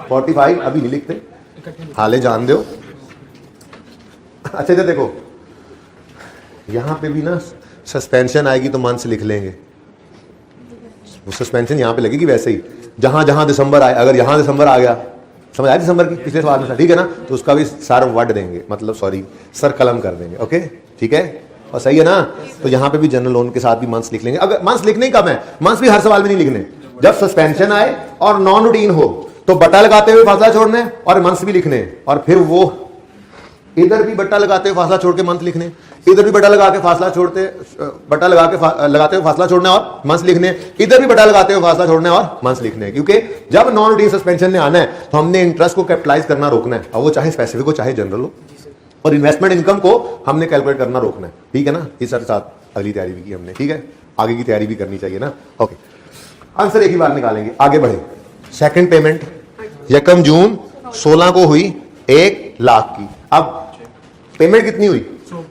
45 अभी नहीं लिखते, हाले जान दो। अच्छा इधर देखो, यहां पे भी ना सस्पेंशन आएगी तो मंथ्स लिख लेंगे, सस्पेंशन यहां पे लगेगी वैसे ही, जहां जहां दिसंबर आए, अगर यहां दिसंबर आ गया, समझ आया दिसंबर की पिछले सवाल में, ठीक है ना, तो उसका भी सर वर्ड देंगे, मतलब सॉरी सर कलम कर देंगे। ओके ठीक है, और सही है ना। तो यहां पे भी जनरल लोन के साथ भी मंथ्स लिख लेंगे। अगर मंथ्स लिखने ही कब है, मंथ्स भी हर सवाल में नहीं लिखने, जब सस्पेंशन आए और नॉन रूटीन हो तो बट्टा लगाते हुए फासला छोड़ने और मंथ्स भी लिखने, और फिर वो इधर भी बट्टा लगाते हुए फासला छोड़ के मंथ लिखने, इधर भी बट्टा लगा के फासला छोड़ते, बट्टा लगा के लगाते हुए फासला छोड़ने और मंथ्स लिखने, इधर भी बट्टा लगाते हुए फासला छोड़ने और मंथ्स लिखने। क्योंकि जब नॉन रूटीन सस्पेंशन ने आना है तो हमने इंटरेस्ट को कैपिटलाइज करना रोकना है, और वो चाहे स्पेसिफिक हो चाहे जनरल हो, और इन्वेस्टमेंट इनकम को हमने कैलकुलेट करना रोकना है। ठीक है ना, इस साथ अगली तैयारी भी की हमने, ठीक है, आगे की तैयारी भी करनी चाहिए ना। ओके, आंसर एक ही बार निकालेंगे, आगे बढ़े। सेकंड पेमेंट यकम जून 16 को हुई 1 लाख की। अब पेमेंट कितनी हुई,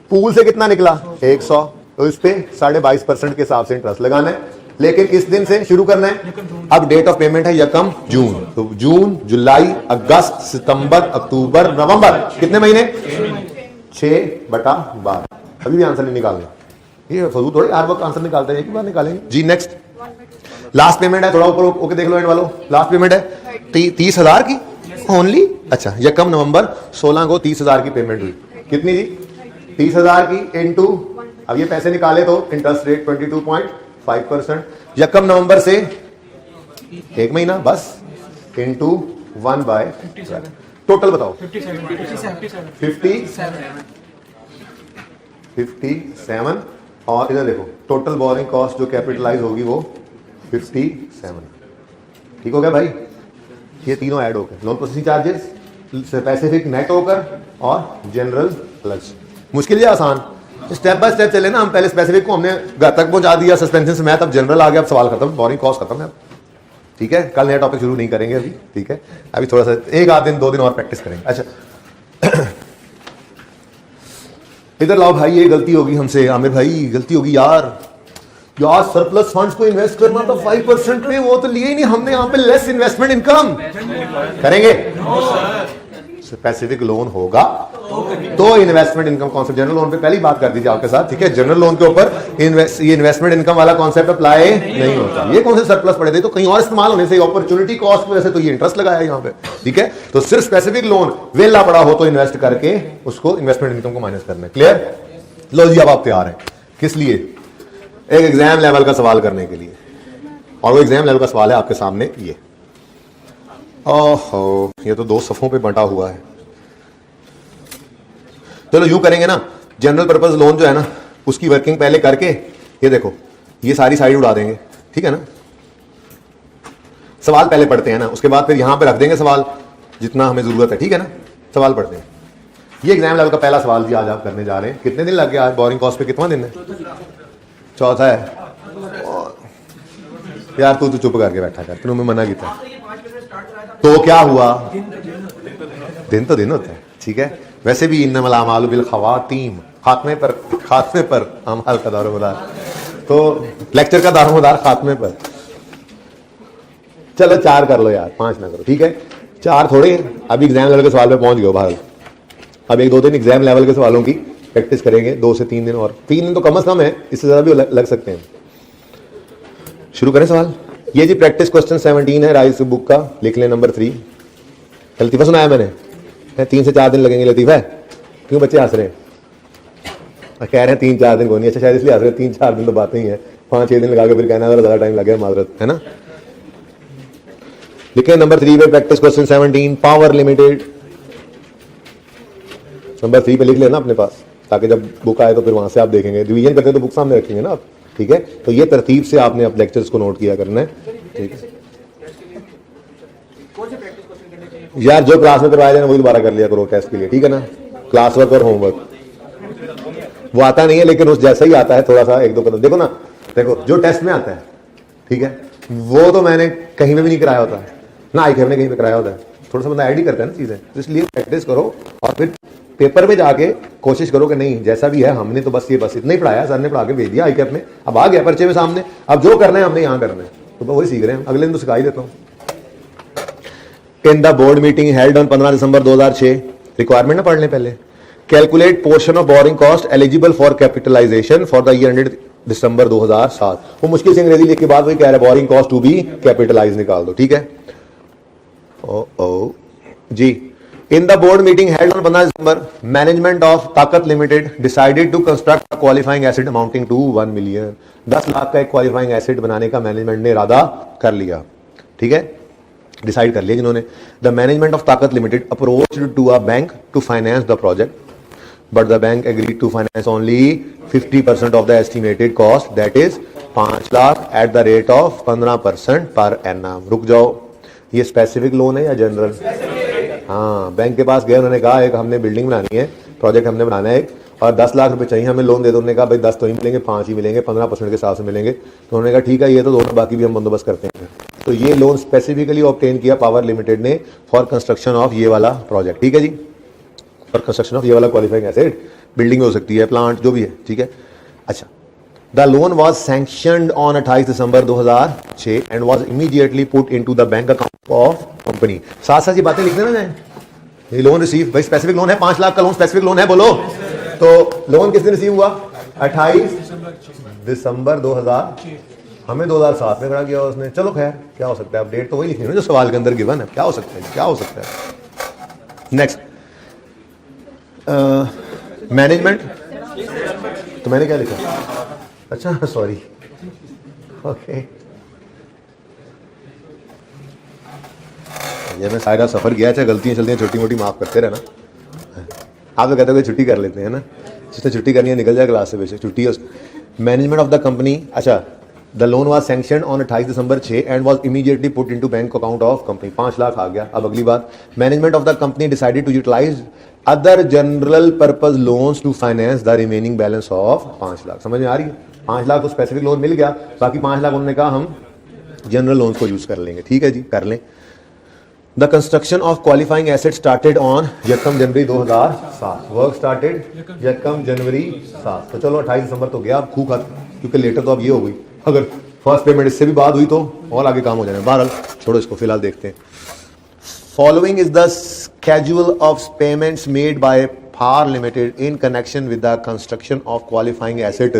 पूल से कितना निकला 100, तो इस पे 22.5% के हिसाब से इंटरेस्ट लगाना है, लेकिन किस दिन से शुरू करना है। अब डेट ऑफ पेमेंट है यकम जून, तो जून, जुलाई, अगस्त, सितंबर, अक्टूबर, नवंबर, कितने महीने 6/12। अभी भी आंसर नहीं निकालना, ये फजूल थोड़ी हर वक्त आंसर निकालते हैं, एक बार निकालेंगे जी। नेक्स्ट लास्ट पेमेंट है, थोड़ा ऊपर ओके देख लो एंड वालों, लास्ट पेमेंट है 30,000 की ओनली। अच्छा, यकम नवंबर 16 को 30,000 की पेमेंट हुई, कितनी जी 30,000 की इनटू, अब ये पैसे निकाले तो इंटरेस्ट रेट 22.5%, यकम नवंबर से 1 महीना बस, इनटू 1/7। टोटल बताओ 57, और इधर देखो टोटल बोरिंग कॉस्ट जो कैपिटलाइज होगी वो 57। ठीक हो गया भाई, ये तीनों ऐड होकर loan processing charges, specific net होकर और जनरल अलग। मुश्किल या आसान, स्टेप बाय स्टेप चले ना, हम पहले स्पेसिफिक को हमने घर तक पहुंचा दिया, सस्पेंशन से मैथ, अब जनरल आ गया, अब सवाल खत्म, बोरिंग कॉस्ट खत्म है। ठीक है, कल नया टॉपिक शुरू नहीं करेंगे अभी, ठीक है, अभी थोड़ा सा 1 आध दिन 2 दिन और प्रैक्टिस करेंगे। अच्छा इधर लाओ भाई, ये गलती होगी हमसे, आमिर भाई गलती होगी यार सरप्लस फंड्स को इन्वेस्ट करना था 5% में, वो तो लिए ही नहीं हमने, यहाँ पे लेस इन्वेस्टमेंट इनकम करेंगे। स्पेसिफिक लोन होगा तो investment income concept, general loan पे पहली बात कर दी थी आपके साथ, ठीक है, जनरल लोन के ऊपर ये इन्वेस्टमेंट इनकम वाला कॉन्सेप्ट अप्लाई नहीं होता। ये कौन से सरप्लस पड़े थे तो कहीं और इस्तेमाल होने से, अपॉर्चुनिटी कॉस्ट की वजह से तो ये इंटरेस्ट लगाया यहाँ पे। ठीक है, तो सिर्फ स्पेसिफिक लोन वेला पड़ा हो तो इन्वेस्ट करके उसको इन्वेस्टमेंट इनकम को माइनस करना है। क्लियर, लो जी अब आप तैयार हैं किस लिए, एक एग्जाम लेवल का सवाल करने के लिए, और वो एग्जाम लेवल का सवाल है आपके सामने ये। ओहो, ये तो 2 सफ़ों पे बंटा हुआ है। चलो यूं करेंगे ना, जनरल पर्पस लोन जो है ना उसकी वर्किंग पहले करके, ये देखो ये सारी साइड उड़ा देंगे, ठीक है ना, सवाल पहले पढ़ते हैं ना, उसके बाद फिर यहां पे रख देंगे सवाल जितना हमें जरूरत है, ठीक है ना, सवाल पढ़ते हैं। ये एग्जाम लेवल का पहला सवाल जी आज आप करने जा रहे हैं। कितने दिन लग गए आज, बोरिंग कॉस्ट पे कितना दिन है, चौथा है। यार तू चुप करके बैठा कर, तूने मैं मना किया तो क्या हुआ, दिन तो दिन होता है, ठीक है। वैसे भी इन्नमल आमालु बिल खवातीम, खात्मे पर अमाल का दारोमदार, तो लेक्चर का दारोमदार खात्मे पर। चलो 4 कर लो यार, 5 ना करो, ठीक है। 4 थोड़े, अभी एग्जाम लेवल के सवाल पे पहुंच गए बाहर। अब 1-2 दिन एग्जाम लेवल के सवालों की प्रैक्टिस करेंगे, 2 से 3 दिन, और 3 दिन तो कम से कम है, इससे ज्यादा भी लग सकते हैं। शुरू करें सवाल। ये जी प्रैक्टिस क्वेश्चन 17 है राइस बुक का, लिख लें नंबर 3। लतीफा सुनाया मैंने, 3 से 4 दिन लगेंगे। लतीफा क्यों बच्चे हंस रहे हैं? कह रहे हैं 3-4 दिन को नहीं, अच्छा शायद इसलिए हंस रहे हैं, 3-4 दिन तो बात नहीं है, 5-6 दिन लगा के फिर कहना ज्यादा टाइम लगे, माजरत है ना। लिखे नंबर 3 पे practice question 17, power limited. Number 3 पे लिख लेना अपने पास, ताकि जब बुक आए तो फिर वहां से आप देखेंगे। रिवीजन करते तो बुक सामने रखेंगे ना आप, ठीक है। तो ये तरतीब से आपने अब लेक्चर्स को नोट किया करना है, ठीक है यार। जो क्लास में करवाया जाए वही दोबारा कर लिया करो टेस्ट के लिए, ठीक है ना। क्लास वर्क और होमवर्क वो आता नहीं है, लेकिन उस जैसा ही आता है, थोड़ा सा 1-2 कदम। देखो ना, देखो जो टेस्ट में आता है, ठीक है, वो तो मैंने कहीं में भी नहीं कराया होता है ना, आईकेएम ने कहीं पे कराया होता है। थोड़ा सा बंदा ऐड ही करता है ना चीजें, तो इसलिए प्रैक्टिस करो और फिर पेपर में जाके कोशिश करो कि नहीं जैसा भी है हमने तो बस इतना ही पढ़ाया, सर ने पढ़ा के भेज दिया आईकेएम में, अब आ गया पर्चे में सामने, अब जो करना है हमने यहाँ करना है, तो वही सीख रहे हैं, अगले दिन तो सिखा ही देता हूँ। In the board meeting held on 15 December 2006, requirement ना पढ़ लें पहले। Calculate portion of boring cost eligible for capitalization for the year ended December 2007। वो मुश्किल से अंग्रेजी लिख के बाद वही कह रहा है, boring cost to be capitalize निकाल दो, ठीक है। जी, in the board meeting held on 15 December, management of ताकत limited decided to construct a qualifying asset amounting to 1 million. 10 lakh का एक क्वालिफाइंग एसिड बनाने का मैनेजमेंट ने इरादा कर लिया, ठीक है, डिसाइड कर लिया जिन्होंने। द मैनेजमेंट ऑफ ताकत limited approached to a bank to finance the project, but the bank agreed to finance only 50% of the estimated cost, that is 5 lakh at the rate of 15% per annum. रुक जाओ, ये specific loan है या general? हाँ, bank के पास गए, उन्होंने कहा एक हमने बिल्डिंग बनानी है, प्रोजेक्ट हमने बनाना है और 10 लाख रुपए चाहिए हमें लोन दे दो। उन्होंने कहा भाई 10 तो नहीं मिलेंगे, 5 ही मिलेंगे, 15% के हिसाब से मिलेंगे। तो उन्होंने कहा ठीक है, ये तो दोनों, बाकी भी हम बंदोबस्त करते हैं। तो ये लोन स्पेसिफिकली ऑब्टेन किया पावर लिमिटेड ने फॉर कंस्ट्रक्शन ऑफ ये वाला प्रोजेक्ट, ठीक है जी, फॉर कंस्ट्रक्शन ऑफ ये वाला क्वालिफाइंग एसिड। बिल्डिंग हो सकती है, प्लांट, जो भी है, ठीक है। अच्छा, the loan was sanctioned on 28 December 2006 and was immediately put into the bank account of company. साथ साथ ये बातें लिख देना जाए। ये लोन रिसीव, भाई स्पेसिफिक लोन है, 5 लाख का लोन स्पेसिफिक लोन है, बोलो। तो लोन किस दिन रिसीव हुआ? 28 दिसंबर 2000, हमें 2007 में खड़ा किया उसने। चलो खैर, क्या हो सकता है, अब डेट तो वही लिखनी है जो सवाल के अंदर गिवन है, क्या हो सकता है, क्या हो सकता है। नेक्स्ट, मैनेजमेंट, तो मैंने क्या लिखा? अच्छा सॉरी, ओके, ये मैं सारा सफर गया, चाहे गलतियां चलती हैं छोटी मोटी माफ करते रहना। आप तो कहते हो कि छुट्टी कर लेते हैं ना, जिसने छुट्टी करनी है निकल जाए क्लास से, बेशक छुट्टी है। मैनेजमेंट ऑफ द कंपनी, अच्छा, the loan was sanctioned on 28 December 6 and was immediately put into bank account of company. 5 lakh आ गया। अब अगली बात, management of the company decided to utilize other general purpose loans to finance the remaining balance of 5 lakh. समझ में आ रही है? 5 लाख को स्पेसिफिक लोन मिल गया, बाकी 5 लाख उन्होंने कहा हम जनरल लोन्स को यूज कर लेंगे, ठीक है जी, कर लें। The construction of qualifying asset started on 1 January 2007। Work started 1 January 7। तो चलो 28 दिसंबर तो गया, खूब खत्म, क्योंकि लेटर तो अब ये हो गई। अगर फर्स्ट पेमेंट इससे भी बाद हुई तो और आगे काम हो जाएगा। बहरहाल छोड़ो इसको, फिलहाल देखते हैं। Following is the schedule of payments made by फार limited in connection with the construction of qualifying asset.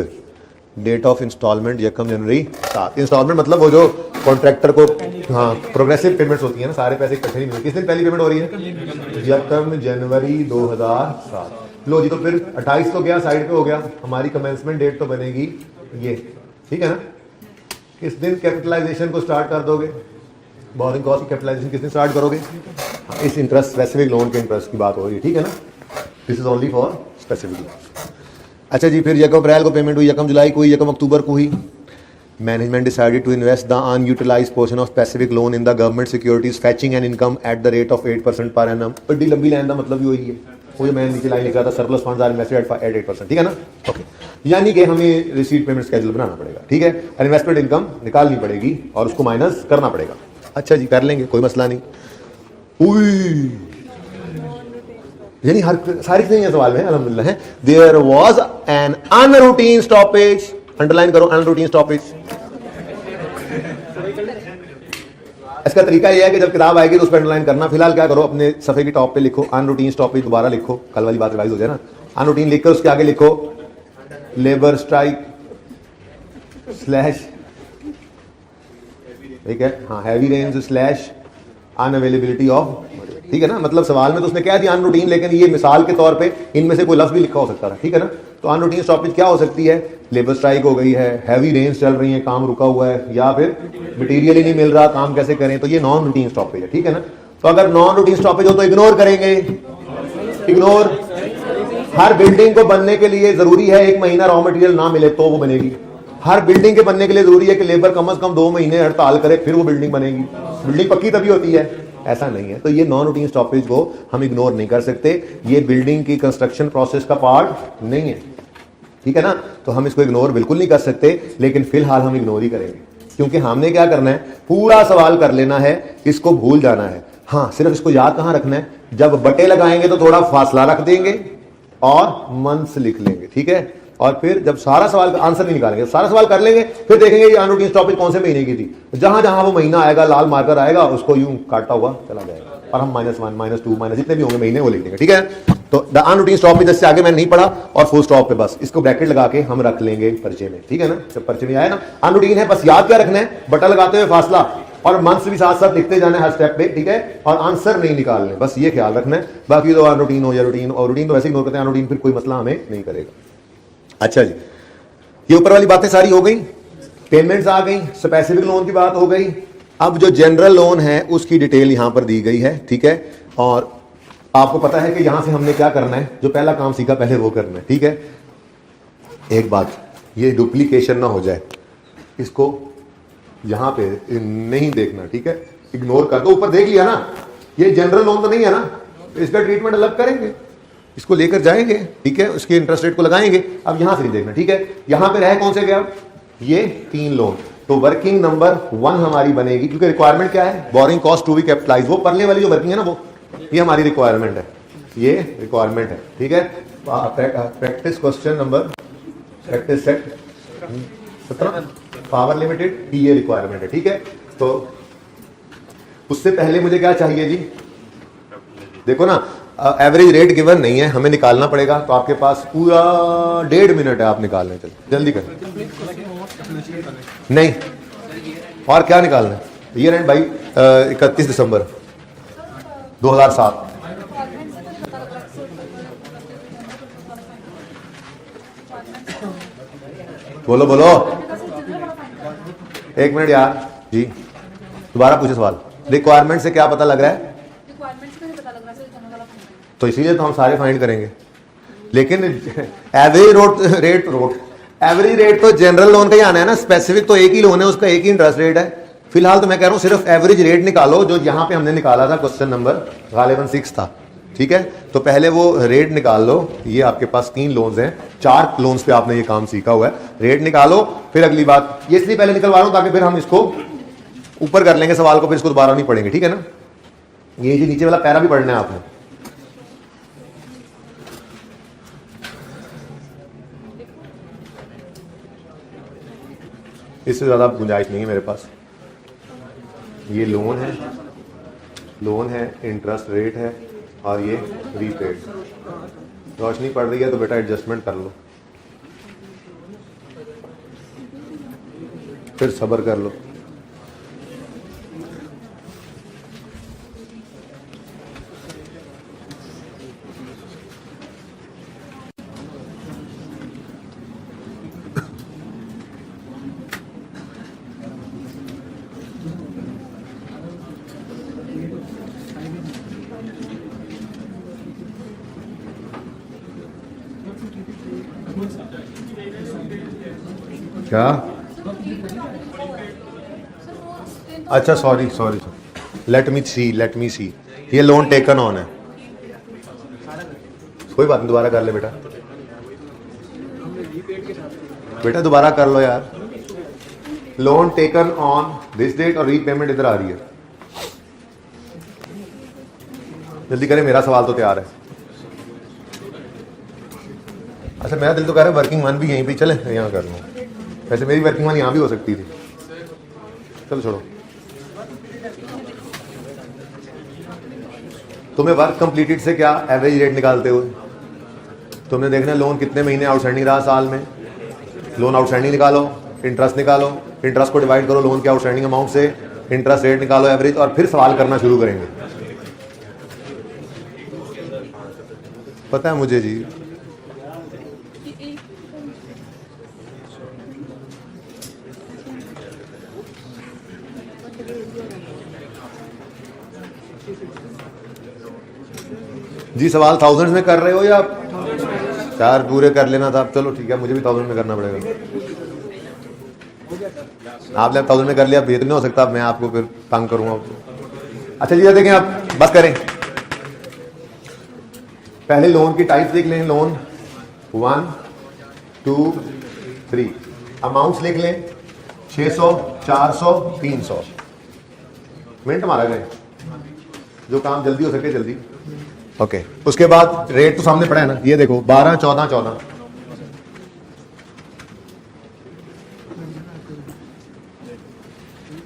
Date of instalment 1 January 7। Instalment मतलब वो जो कॉन्ट्रैक्टर को, हाँ, प्रोग्रेसिव पेमेंट्स होती है ना, सारे पैसे इकट्ठे नहीं मिलते। किस दिन पहली पेमेंट हो रही है? 1 जनवरी 2007। लो जी, तो फिर 28 तो गया, साइड पे हो गया, हमारी कमेंसमेंट डेट तो बनेगी ये, ठीक है ना। किस दिन कैपिटलाइजेशन को स्टार्ट कर दोगे? बोरिंग कॉस्ट की कैपिटलाइजेशन किस दिन स्टार्ट करोगे? इस इंटरेस्ट, स्पेसिफिक लोन के इंटरेस्ट की बात हो रही है, ठीक है ना। This is only for specific. अच्छा जी, फिर 1 अप्रैल को पेमेंट हुई, 1 जुलाई को हुई, 1 अक्टूबर को हुई। Management decided to invest the unutilised portion of specific loan in the government securities fetching an income at the rate of 8% per annum. बड़ी लंबी लाइन का मतलब भी वही है, वो जो मैंने नीचे लाइन लिखा था, surplus funds are invested at 8%, ठीक है ना। ओके, यानी कि हमें रिसीट पेमेंट स्केड्यूल बनाना पड़ेगा, ठीक है, और इन्वेस्टमेंट इनकम निकालनी पड़ेगी और उसको माइनस करना पड़ेगा। अच्छा जी, कर लेंगे, कोई मसला नहीं। यानी हर सारी चीजें सवाल में अल्हम्दुलिल्लाह है। There was an unroutine stoppage, underline करो अनरूटीन स्टॉपेज। इसका तरीका यह है कि जब किताब आएगी तो उस पर अंडरलाइन करना। फिलहाल क्या करो, अपने सफे की टॉप पे लिखो अनरूटीन स्टॉपेज, दोबारा लिखो, कल वाली बात रिवाइज हो जाए ना। अनरूटीन लिखकर उसके आगे लिखो लेबर स्ट्राइक स्लैश, ठीक है, हाँ, heavy rains slash unavailability of, ठीक है ना। मतलब सवाल में तो उसने क्या दिया अनरूटीन, लेकिन ये मिसाल के तौर पे इनमें से कोई लफ्ज भी लिखा हो सकता था, ठीक है ना। तो अनरूटीन स्टॉपेज क्या हो सकती है, लेबर स्ट्राइक हो गई है, हैवी रेन्स चल रही है, काम रुका हुआ है, या फिर मटेरियल ही नहीं मिल रहा, काम कैसे करें, तो ये नॉन रूटीन स्टॉपेज है, ठीक है ना। तो अगर नॉन रूटीन स्टॉपेज हो तो इग्नोर करेंगे, इग्नोर। हर बिल्डिंग को बनने के लिए जरूरी है 1 महीना रॉ मटेरियल ना मिले तो वो बनेगी। हर बिल्डिंग के बनने के लिए जरूरी है कि लेबर कम से कम 2 महीने हड़ताल करे फिर वो बिल्डिंग बनेगी। बिल्डिंग पक्की तभी होती है, ऐसा नहीं है। तो ये नॉन रूटीन स्टॉपेज को हम इग्नोर नहीं कर सकते, ये बिल्डिंग की कंस्ट्रक्शन प्रोसेस का पार्ट नहीं है, ठीक है ना। तो हम इसको इग्नोर बिल्कुल नहीं कर सकते, लेकिन फिलहाल हम इग्नोर ही करेंगे, क्योंकि हमने क्या करना है, पूरा सवाल कर लेना है, इसको भूल जाना है। हाँ, सिर्फ इसको याद कहां रखना है, जब बटे लगाएंगे तो थोड़ा फासला रख देंगे और मंथ्स लिख लेंगे, ठीक है। और फिर जब सारा सवाल का आंसर नहीं निकालेंगे, सारा सवाल कर लेंगे, फिर देखेंगे ये अनरूटीन स्टॉपेज कौन से महीने की थी। जहां जहां वो महीना आएगा, लाल मार्कर आएगा, उसको यूं काटा हुआ चला जाएगा और हम -1 -2 माइनस जितने भी होंगे महीने वो लिख देंगे, ठीक है। तो द अनरूटीन स्टॉपेज जैसे आगे मैंने नहीं पढ़ा और फुल स्टॉप पे बस इसको ब्रैकेट लगा के हम रख लेंगे परिचय में, ठीक है ना। जब परिचय में आया ना अनरूटीन है, बस याद क्या रखना है, बटा लगाते हुए फासला और मंथ्स भी साथ साथ लिखते जाना है हर स्टेप पे, ठीक है। और आंसर नहीं निकालने, बस ये ख्याल रखना है। बाकी तो अनरूटीन हो या रूटीन, और रूटीन तो वैसे इग्नोर करते हैं, अनरूटीन फिर कोई मसला हमें नहीं करेगा। अच्छा जी, ये ऊपर वाली बातें सारी हो गई, पेमेंट्स आ गई, स्पेसिफिक लोन की बात हो गई। अब जो जनरल लोन है उसकी डिटेल यहां पर दी गई है, ठीक है। और आपको पता है कि यहां से हमने क्या करना है, जो पहला काम सीखा पहले वो करना है, ठीक है। एक बात, ये डुप्लीकेशन ना हो जाए, इसको यहां पे नहीं देखना, ठीक है, इग्नोर कर दो। ऊपर देख लिया ना, ये जनरल लोन तो नहीं है ना, इसका ट्रीटमेंट अलग करेंगे, इसको लेकर जाएंगे, ठीक है, उसके इंटरेस्ट रेट को लगाएंगे। अब यहां से नहीं देखना, ठीक है। यहां पे रहे कौन से गया, ये 3 लोन, तो वर्किंग नंबर 1 हमारी बनेगी, क्योंकि रिक्वायरमेंट क्या है, boring cost to be capitalise, वो पढ़ने वाली जो वर्किंग है ना, वो ये हमारी रिक्वायरमेंट है, ये रिक्वायरमेंट है, ठीक है। Practice question number, practice set 17 power limited की ये रिक्वायरमेंट है, ठीक है। तो उससे पहले मुझे क्या चाहिए जी, देखो ना, एवरेज रेट गिवन नहीं है, हमें निकालना पड़ेगा। तो आपके पास पूरा 1.5 मिनट है, आप निकाल लें, चलिए जल्दी करें। नहीं, और क्या निकालना है, ईयर एंड भाई 31 दिसंबर 2007। बोलो बोलो, 1 मिनट यार जी, दोबारा पूछे सवाल। रिक्वायरमेंट से क्या पता लग रहा है, तो इसीलिए तो हम सारे फाइंड करेंगे। लेकिन एवरेज रेट तो जनरल लोन का ही आना है ना, स्पेसिफिक तो एक ही लोन है, उसका एक ही इंटरेस्ट रेट है। फिलहाल तो मैं कह रहा हूं सिर्फ एवरेज रेट निकालो, जो यहां पे हमने निकाला था, क्वेश्चन नंबर गालिबन 6 था, ठीक है। तो पहले वो रेट निकाल लो। ये आपके पास 3 लोन्स हैं, 4 लोन्स पे आपने ये काम सीखा हुआ है, रेट निकालो। फिर अगली बात, ये इसलिए पहले निकलवा रहा हूं ताकि फिर हम इसको ऊपर कर लेंगे सवाल को, फिर इसको दोबारा नहीं पढ़ेंगे, ठीक है ना। ये जो नीचे वाला पैरा भी पढ़ना है आपने। इससे ज्यादा गुंजाइश नहीं है मेरे पास। ये लोन है, इंटरेस्ट रेट है, और ये रीपेड। रोशनी पड़ रही है तो बेटा एडजस्टमेंट कर लो, फिर सब्र कर लो। क्या, अच्छा सॉरी, लेट मी सी, ये लोन टेकन ऑन है, कोई बात नहीं, दोबारा कर ले बेटा, दोबारा कर लो यार। Loan taken on this date और रीपेमेंट इधर आ रही है, जल्दी करें, मेरा सवाल तो तैयार है। अच्छा मेरा दिल तो कह रहा है वर्किंग वन भी यहीं पे चले यहाँ कर लूँ, वैसे मेरी वर्किंग वन यहाँ भी हो सकती थी। चलो छोड़ो। तुम्हें वर्क कंप्लीटेड से क्या एवरेज रेट निकालते हुए तुमने देखना लोन कितने महीने आउटस्टैंडिंग रहा साल में, लोन आउटस्टैंडिंग निकालो, इंटरेस्ट निकालो, इंटरेस्ट को डिवाइड करो लोन के आउटस्टैंडिंग अमाउंट से, इंटरेस्ट रेट निकालो एवरेज, और फिर सवाल करना शुरू करेंगे। पता है मुझे जी। जी सवाल थाउजेंड्स में कर रहे हो या चार पूरे कर लेना था? चलो ठीक है, मुझे भी 1000 में करना पड़ेगा। आपने 1000 में कर लिया, बेहतर नहीं हो सकता मैं आपको फिर तंग करूंगा। अच्छा जी देखें, आप बस करें, पहले लोन की टाइप देख लें। लोन 1 2 3, अमाउंट्स लिख लें 600 400 300। मिनट मारा गए, जो काम जल्दी हो सके जल्दी। ओके उसके बाद रेट तो सामने पड़ा है ना, ये देखो 12 14 14।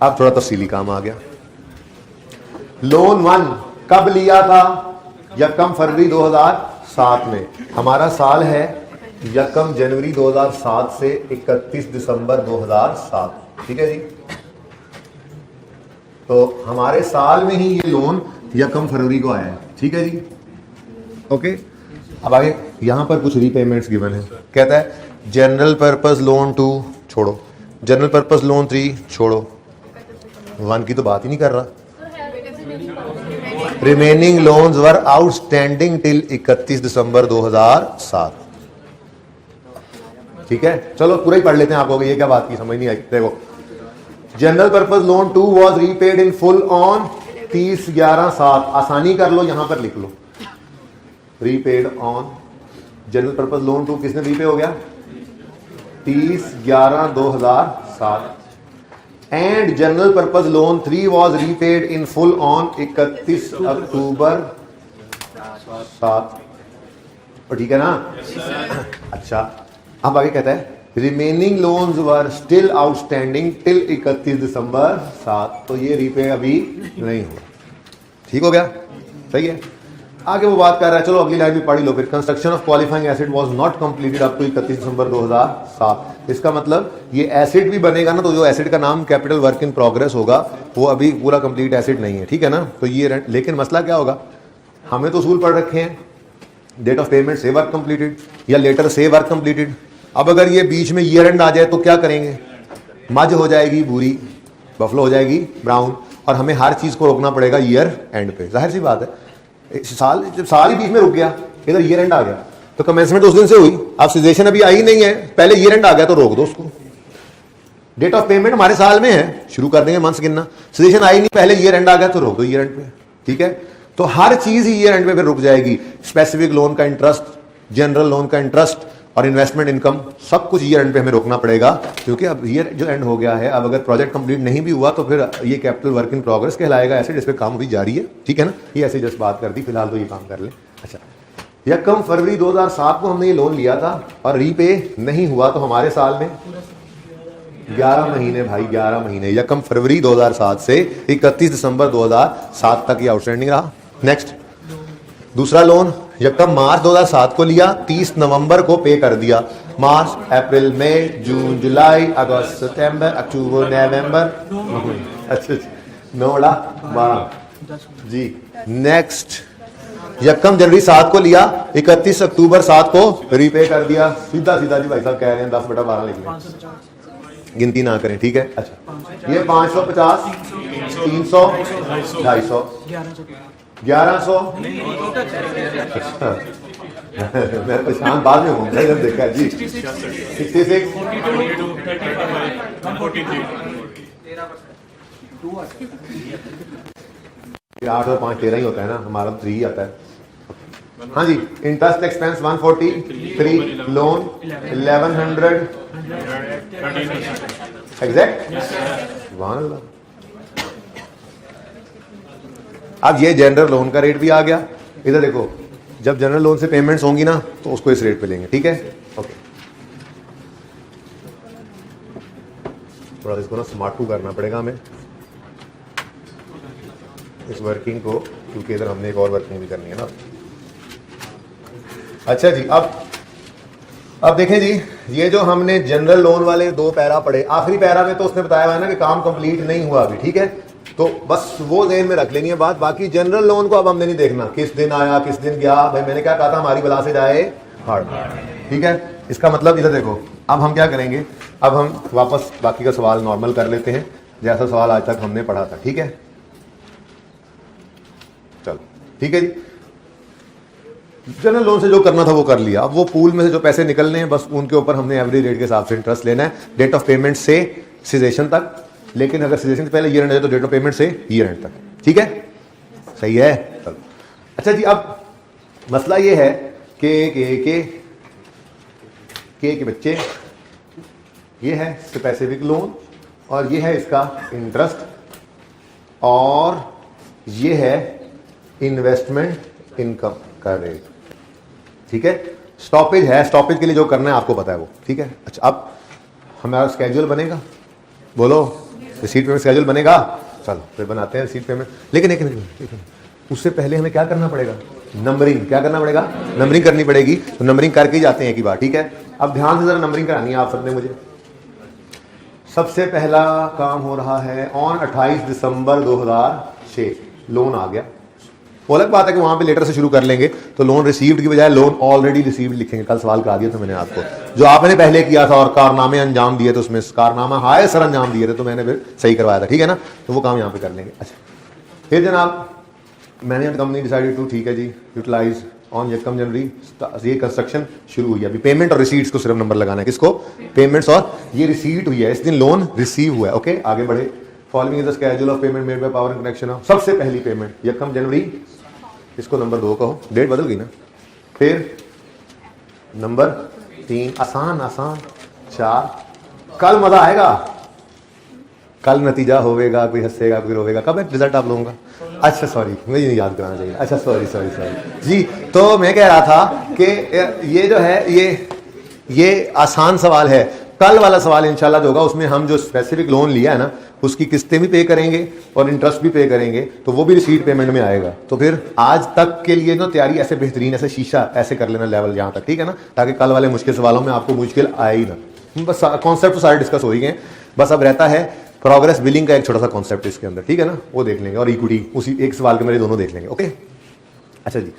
अब थोड़ा तफसीली काम आ गया। लोन 1 कब लिया था? यकम फरवरी 2007 में। हमारा साल है यकम जनवरी 2007 से 31 दिसंबर 2007, ठीक है जी। तो हमारे साल में ही ये लोन यकम फरवरी को आया है, ठीक है जी। ओके अब आगे यहां पर कुछ रीपेमेंट्स गिवन है। कहता है जनरल पर्पस लोन 2 छोड़ो, जनरल पर्पस लोन 3 छोड़ो, 1 की तो बात ही नहीं कर रहा। रिमेनिंग लोन्स वर आउटस्टैंडिंग टिल 31 दिसंबर 2007, ठीक है। चलो पूरा ही पढ़ लेते हैं, आपको ये क्या बात की समझ नहीं आई। देखो general purpose loan 2 was repaid in full on 30/11/7। आसानी कर लो, यहां पर लिख लो repaid on. General purpose loan 2 किसने रीपे हो गया? 30/11/2007। And general purpose loan 3 was repaid in full on 31 October 7। ठीक है ना? अच्छा अब आगे कहता है remaining loans were still outstanding till 31 December 7। तो ये रीपे अभी नहीं हुआ, ठीक हो गया, सही है। आगे वो बात कर रहा है, चलो अगली लाइन भी पढ़ी लो फिर। Construction of qualifying asset was not completed up to 31 December 2007। इसका मतलब ये एसिड भी बनेगा ना, तो जो एसिड का नाम कैपिटल वर्क इन प्रोग्रेस होगा वो अभी पूरा कंप्लीट एसिड नहीं है, ठीक है ना। तो ये लेकिन मसला क्या होगा, हमें तो उसूल पढ़ रखे हैं डेट ऑफ पेमेंट से वर्क कंप्लीटेड या लेटर से वर्क कंप्लीटेड। अब अगर ये बीच में ईयर एंड आ जाए तो क्या करेंगे? मज हो जाएगी भूरी, बफलो हो जाएगी ब्राउन, और हमें हर चीज को रोकना पड़ेगा ईयर एंड पे। जाहिर सी बात है, साल जब साल ही बीच में रुक गया, इधर ईयर एंड आ गया तो कमेंसमेंट उस दिन से हुई, अब सिजेशन अभी आई नहीं है, पहले ईयर एंड आ गया तो रोक दो उसको। डेट ऑफ पेमेंट हमारे साल में है, शुरू कर देंगे मंथ्स गिनना। सिजेशन आई नहीं, पहले ईयर एंड आ गया तो रोक दो ईयर एंड पे, ठीक है। तो हर चीज ही ईयर एंड पे फिर रुक जाएगी। स्पेसिफिक लोन का इंटरेस्ट, जनरल लोन का इंटरेस्ट और इन्वेस्टमेंट इनकम, सब कुछ ईयर एंड पे हमें रोकना पड़ेगा, क्योंकि अब ईयर जो एंड हो गया है। अब अगर प्रोजेक्ट कंप्लीट नहीं भी हुआ तो फिर ये कैपिटल वर्क इन प्रोग्रेस कहलाएगा एसिड, इस पे काम अभी जारी है, ठीक है ना। ये ऐसे जस्ट बात कर दी, फिलहाल तो ये काम कर ले। अच्छा यकम फरवरी 2007 को हमने ये लोन लिया था और रीपे नहीं हुआ, तो हमारे साल में 11 महीने भाई, 11 महीने, यकम फरवरी 2007 से 31 दिसंबर 2007 तक ये आउटस्टैंडिंग रहा। नेक्स्ट दूसरा लोन यकम मार्च 2007 को लिया, 30 नवंबर को पे कर दिया। मार्च, अप्रैल, मई, जून, जुलाई, अगस्त, सितंबर, अक्टूबर, नवंबर, अच्छा 9-12 जी। नेक्स्ट यकम जनवरी 7 को लिया, 31 अक्टूबर 7 को रीपे कर दिया। सीधा सीधा जी भाई साहब कह रहे हैं 10/12 लिख लें, गिनती ना करें, ठीक है। अच्छा ये 550, 300, 250, 1100। मैं परेशान बाद में हूँ, जब देखा जी 66, 8 और 5 13 ही होता है ना, हमारा 3 ही आता है। हाँ जी इंटरेस्ट एक्सपेंस 143, लोन 1100 एग्जैक्ट। अब ये जनरल लोन का रेट भी आ गया। इधर देखो जब जनरल लोन से पेमेंट्स होंगी ना तो उसको इस रेट पे लेंगे, ठीक है। ओके, थोड़ा इसको ना स्मार्ट करना पड़ेगा हमें इस वर्किंग को, क्योंकि इधर हमने एक और वर्किंग भी करनी है ना। अच्छा जी, अब देखें जी, ये जो हमने जनरल लोन वाले 2 पैरा पढ़े, आखिरी पैरा में तो उसने बताया हुआ है ना कि काम कंप्लीट नहीं हुआ अभी, ठीक है। तो बस वो ज़हन में रख लेनी है बात। बाकी जनरल लोन को अब हमने नहीं देखना किस दिन आया किस दिन गया। भाई मैंने क्या कहा था, हमारी बला से जाए हार्ड, ठीक है। इसका मतलब इधर देखो, अब हम क्या करेंगे, अब हम वापस बाकी का सवाल नॉर्मल कर लेते हैं जैसा सवाल आज तक हमने पढ़ा था, ठीक है। चलो ठीक है जी, जनरल लोन से जो करना था वो कर लिया। अब वो पूल में से जो पैसे निकलने हैं बस उनके ऊपर हमने एवरेज रेट के हिसाब से इंटरेस्ट लेना है, डेट ऑफ पेमेंट से सीजेशन तक। लेकिन अगर सीजेशन से पहले ईयर एंड है तो डेट ऑफ पेमेंट से ईयर एंड तक, ठीक है, सही है। चलो अच्छा जी, अब मसला ये है कि के बच्चे, ये है स्पेसिफिक लोन और ये है इसका इंटरेस्ट और ये है इन्वेस्टमेंट इनकम का रेट, ठीक है। स्टॉपेज है, स्टॉपेज के लिए जो करना है आपको पता है वो, ठीक है। अच्छा, अब हमारा स्केड्यूल बनेगा, बोलो रिसीट पेमेंट स्केड्यूल बनेगा। चलो फिर बनाते हैं रिसीट पेमेंट। लेकिन उससे पहले हमें क्या करना पड़ेगा, नंबरिंग। क्या करना पड़ेगा, नंबरिंग करनी पड़ेगी। तो नंबरिंग करके ही जाते हैं एक ही बार, ठीक है। अब ध्यान से जरा नंबरिंग करानी है आप सबने मुझे। सबसे पहला काम हो रहा है ऑन 28 दिसंबर 2006 लोन आ गया। वो अलग बात है कि वहां पे लेटर से शुरू कर लेंगे, तो लोन रिसीव्ड की बजाय लोन ऑलरेडी रिसीव्ड लिखेंगे। कल सवाल करा दिया था मैंने आपको, जो आपने पहले किया था और कारनामे अंजाम दिए थे, उसमें कारनामा हाय सर अंजाम दिए थे, तो मैंने फिर सही करवाया था, ठीक है ना। तो वो काम यहाँ पे कर लेंगे। अच्छा, फिर जनाब मैनेजमेंट कंपनी डिसाइडेड टू, ठीक है जी, यूटिलाइज ऑन यकम जनवरी, ये कंस्ट्रक्शन शुरू हुई है। अभी पेमेंट और रिसीट्स को सिर्फ नंबर लगाना है, किसको, पेमेंट्स, और ये रिसीट हुई है, इस दिन लोन रिसीव हुआ है। ओके, आगे बढ़े। Following is the schedule of payment made by power and connection of, सबसे पहली पेमेंट यकम जनवरी, इसको नंबर 2 कहो, डेट बदल गई ना। फिर नंबर 3, आसान आसान। 4, कल मजा आएगा, कल नतीजा होगा, कोई हंसेगा कोई रोवेगा। कब है रिजल्ट आप लोगों का? अच्छा सॉरी, मुझे नहीं याद कराना चाहिए। अच्छा सॉरी जी। तो मैं कह रहा था कि ये जो है ये आसान सवाल है। कल वाला सवाल इंशाल्लाह जो होगा उसमें हम जो स्पेसिफिक लोन लिया है ना उसकी किस्तें भी पे करेंगे और इंटरेस्ट भी पे करेंगे, तो वो भी रिसीट पेमेंट में आएगा। तो फिर आज तक के लिए ना तैयारी ऐसे बेहतरीन, ऐसे शीशा ऐसे कर लेना लेवल यहाँ तक, ठीक है ना, ताकि कल वाले मुश्किल सवालों में आपको मुश्किल आए ही ना। बस कॉन्सेप्ट तो सारे डिस्कस हो ही गए, बस अब रहता है प्रोग्रेस बिलिंग का एक छोटा सा कॉन्सेप्ट इसके अंदर, ठीक है ना, वो देख लेंगे, और इक्विटी उसी एक सवाल के मेरे दोनों देख लेंगे। ओके अच्छा जी,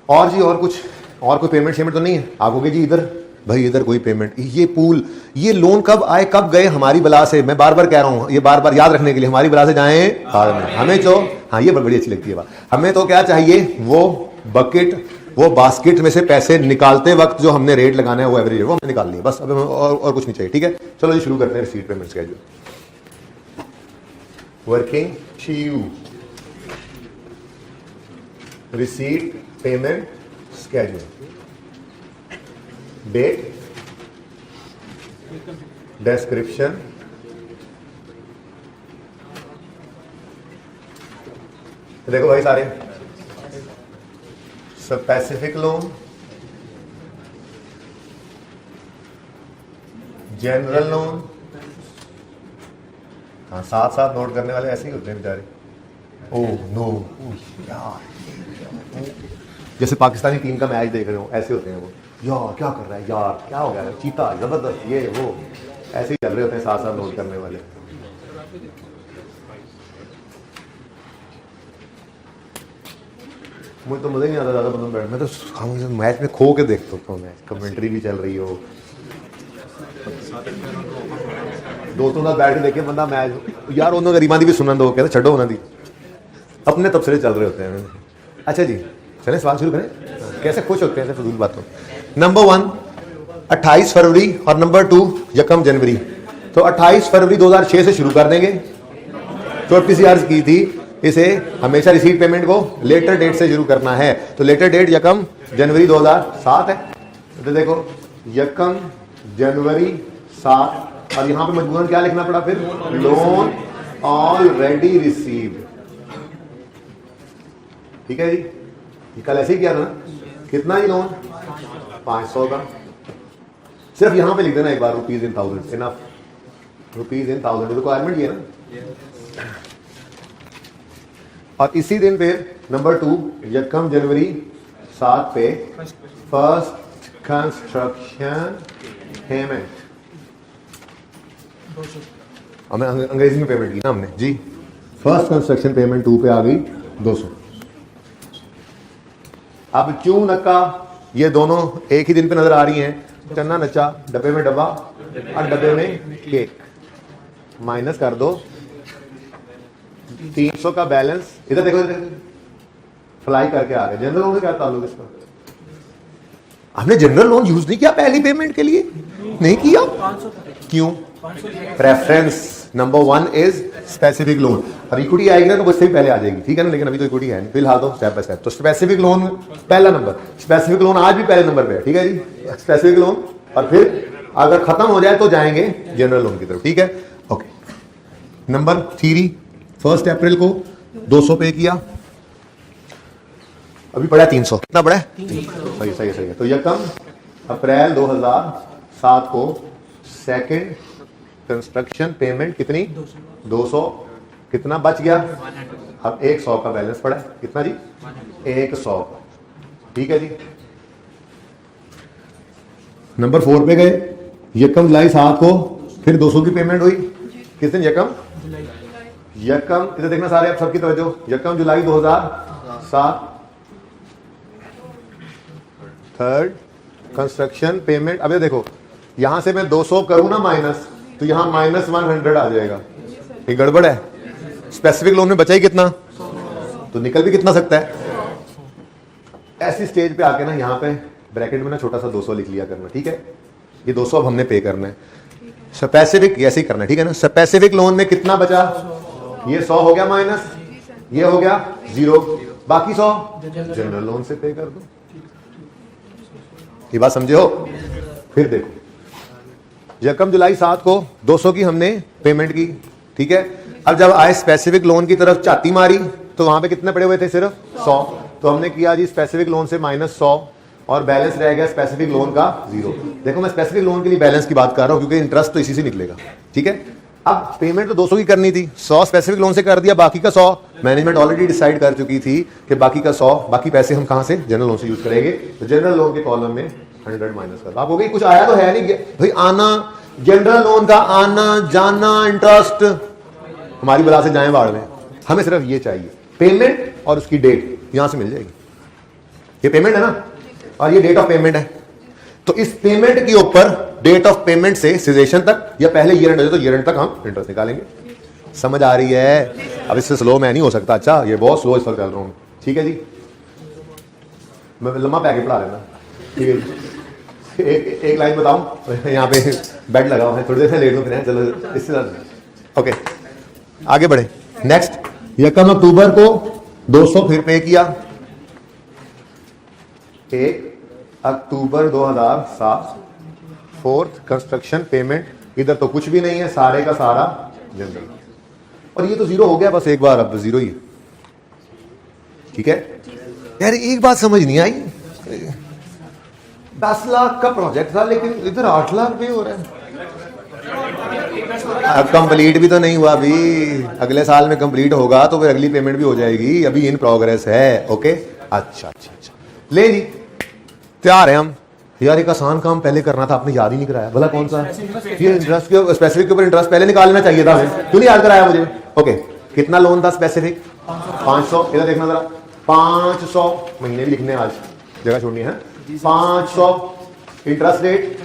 और जी और कुछ, और कोई पेमेंट शेमेंट तो नहीं है? आप होगे जी इधर, भाई इधर कोई पेमेंट, ये पूल, ये लोन कब आए कब गए हमारी बला से, मैं बार बार कह रहा हूँ, ये बार बार याद रखने के लिए, हमारी बला से जाएं बाद में। हमें तो हाँ ये बड़ी अच्छी लगती है बात, हमें तो क्या चाहिए, वो बकेट, वो बास्केट में से पैसे निकालते वक्त जो हमने रेट लगाना है वो एवरेज वो हमने निकाल लिया, बस अब और कुछ नहीं चाहिए, ठीक है। चलो जी शुरू करते हैं रिसीट पेमेंट स्केड्यूल। वर्किंग शीयू receipt payment schedule, date, description, देखो भाई सारे, स्पेसिफिक लोन, जनरल लोन, हाँ साथ साथ नोट करने वाले ऐसे ही होते हैं बेचारे। ओह नो यार, जैसे पाकिस्तानी टीम का मैच देख रहे हो ऐसे होते हैं वो, यार क्या कर रहा है, यार क्या हो गया, चीता जबरदस्त, ये वो ऐसे ही चल रहे होते हैं साथ साथ नोट करने वाले। मुझे तो मजा ही नहीं आता ज्यादा बंदों बैठ, मैं तो मैच में खो के देखता हूँ, मैच कमेंट्री भी चल रही हो, दोस्तों साथ बैठ के देखे बंदा मैच, यार उन्होंने गरीबान दी भी सुनन दो, कहते छड्डो उन्होंने दी, अपने तबसरे चल रहे होते हैं। अच्छा जी चले सवाल शुरू करें, कैसे खुश होते हैं फजूल बातों। नंबर 1 28 फरवरी और नंबर 2 यकम जनवरी। तो 28 फरवरी 2006 से शुरू कर देंगे, छोटी सी अर्ज की थी, इसे हमेशा रिसीट पेमेंट को लेटर डेट से शुरू करना है, तो लेटर डेट यकम जनवरी 2007 है। तो देखो यकम जनवरी 7, और यहां पे मजबूरन क्या लिखना पड़ा फिर, लोन ऑलरेडी रिसीव्ड, ठीक है जी। ये कल ऐसे ही किया था ना, कितना ही लोन 500 का, सिर्फ यहां पे लिख देना एक बार rupees in thousand, enough, rupees in thousand, requirement ये ना। और इसी दिन पे नंबर 2 यकम जनवरी 7 पे फर्स्ट कंस्ट्रक्शन पेमेंट, हमें अंग्रेजी में पेमेंट की ना हमने जी, फर्स्ट कंस्ट्रक्शन पेमेंट 2 पे आ गई 200। अब चू नक्का ये दोनों एक ही दिन पे नजर आ रही हैं, चन्ना नचा, डब्बे में डब्बा और डब्बे में केक, माइनस कर दो 300 का बैलेंस, इधर देखो, फ्लाई करके आ गए। जनरल लोन से क्या ताल्लुक इसका? हमने जनरल लोन यूज नहीं किया पहली पेमेंट के लिए, नहीं किया, क्यों? Preference number 1 is specific loan, और इक्विटी आएगी ना तो उससे भी पहले आ जाएगी, ठीक है ना, लेकिन अभी तो इक्विटी है नहीं फिलहाल, तो स्टेप बाय स्टेप। तो स्पेसिफिक लोन पहला नंबर, स्पेसिफिक लोन आज भी पहले नंबर पे है, ठीक है जी, स्पेसिफिक लोन, और फिर अगर खत्म हो जाए तो जाएंगे जनरल लोन की तरफ, ठीक है, ओके। नंबर 3 1 अप्रैल को 200 पे किया, अभी पड़ा 300, कितना पड़ा है? सही सही सही है। तो यकम अप्रैल 2007 को सेकंड कंस्ट्रक्शन पेमेंट कितनी? 200, कितना बच गया? अब 100 का बैलेंस पड़ा है, कितना जी? 100, ठीक है जी। नंबर 4 पे गए, यकम जुलाई 7 को फिर 200 की पेमेंट हुई, किस दिन? यकम, इधर देखना सारे, आप सबकी तवज्जो, यकम जुलाई 2007 थर्ड कंस्ट्रक्शन पेमेंट। अब ये देखो, यहां से मैं 200 करूं ना माइनस, तो यहां -100 आ जाएगा, ये गड़बड़ है। स्पेसिफिक लोन में बचा ही कितना, तो निकल भी कितना सकता है। ऐसी स्टेज पे आके ना यहां पे ब्रैकेट में ना छोटा सा 200 लिख लिया करना, ठीक है, ये 200 अब हमने पे करना है। स्पेसिफिक ऐसे ही करना है, ठीक है ना। स्पेसिफिक लोन में कितना बचा? ये 100 हो गया माइनस, ये हो गया 0, बाकी 100 जनरल लोन से पे कर दो। ये बात समझे हो? फिर देखो, यकम जुलाई 7 को 200 की हमने पेमेंट की, ठीक है। अब जब आए स्पेसिफिक लोन की तरफ चाती मारी, तो वहां पे कितने पड़े हुए थे? सिर्फ 100, तो हमने किया जी स्पेसिफिक लोन से -100, और बैलेंस रह गया स्पेसिफिक लोन का 0। देखो मैं स्पेसिफिक लोन के लिए बैलेंस की बात कर रहा हूं, क्योंकि इंटरेस्ट तो इसी से निकलेगा, ठीक है। अब पेमेंट तो 200 की करनी थी, 100 स्पेसिफिक लोन से कर दिया, बाकी का 100 मैनेजमेंट ऑलरेडी डिसाइड कर चुकी थी कि बाकी का 100, बाकी पैसे हम कहां से? जनरल लोन से यूज करेंगे। तो जनरल लोन के कॉलम में 100 माइनस कर, आप हो गई, कुछ आया तो है नहीं भाई, आना जनरल लोन का आना जाना इंटरेस्ट हमारी बला से जाए बाढ़ में, हमें सिर्फ ये चाहिए, पेमेंट और उसकी डेट यहां से मिल जाएगी। ये पेमेंट है ना, और ये डेट ऑफ पेमेंट है, तो इस पेमेंट के ऊपर डेट ऑफ पेमेंट से सिजेशन तक, या पहले ईयर एंड हो जाए तो ईयर एंड तक हम इंटरेस्ट निकालेंगे। समझ आ रही है? अब इससे स्लो मैं नहीं हो सकता, अच्छा ये बहुत स्लो इस वक्त चल रहा हूं, ठीक है जी, मैं लम्बा पैकेट पढ़ा लेना, ठीक है जी। एक लाइन बताऊं, यहाँ पे बेड लगा हुआ है, थोड़ी देर से लेट हो, फिर चलो इससे ज्यादा, ओके आगे बढ़े। नेक्स्ट, यकम अक्टूबर को 200 फिर पे किया, 1 अक्टूबर 2007 फोर्थ कंस्ट्रक्शन पेमेंट, इधर तो कुछ भी नहीं है, सारे का सारा जनरल, और ये तो 0 हो गया बस एक बार, अब 0 ही है, ठीक है। यार एक बात समझ नहीं आई, 10 लाख का प्रोजेक्ट था, लेकिन इधर 8 लाख पे हो रहा है। अब कंप्लीट भी तो नहीं हुआ, अभी अगले साल में कंप्लीट होगा तो फिर अगली पेमेंट भी हो जाएगी, अभी इन प्रोग्रेस है, ओके। अच्छा, ले जी, तैयार है हम। यार एक आसान काम पहले करना था, आपने याद ही नहीं कराया, भला कौन सा? ये इंटरेस्ट के, स्पेसिफिक के ऊपर इंटरेस्ट पहले निकालना चाहिए था, क्यों नहीं याद कराया मुझे? ओके, कितना लोन था स्पेसिफिक? 500, इधर देखना जरा, 500 महीने भी लिखने, आज जगह छोड़नी है, 500, इंटरेस्ट रेट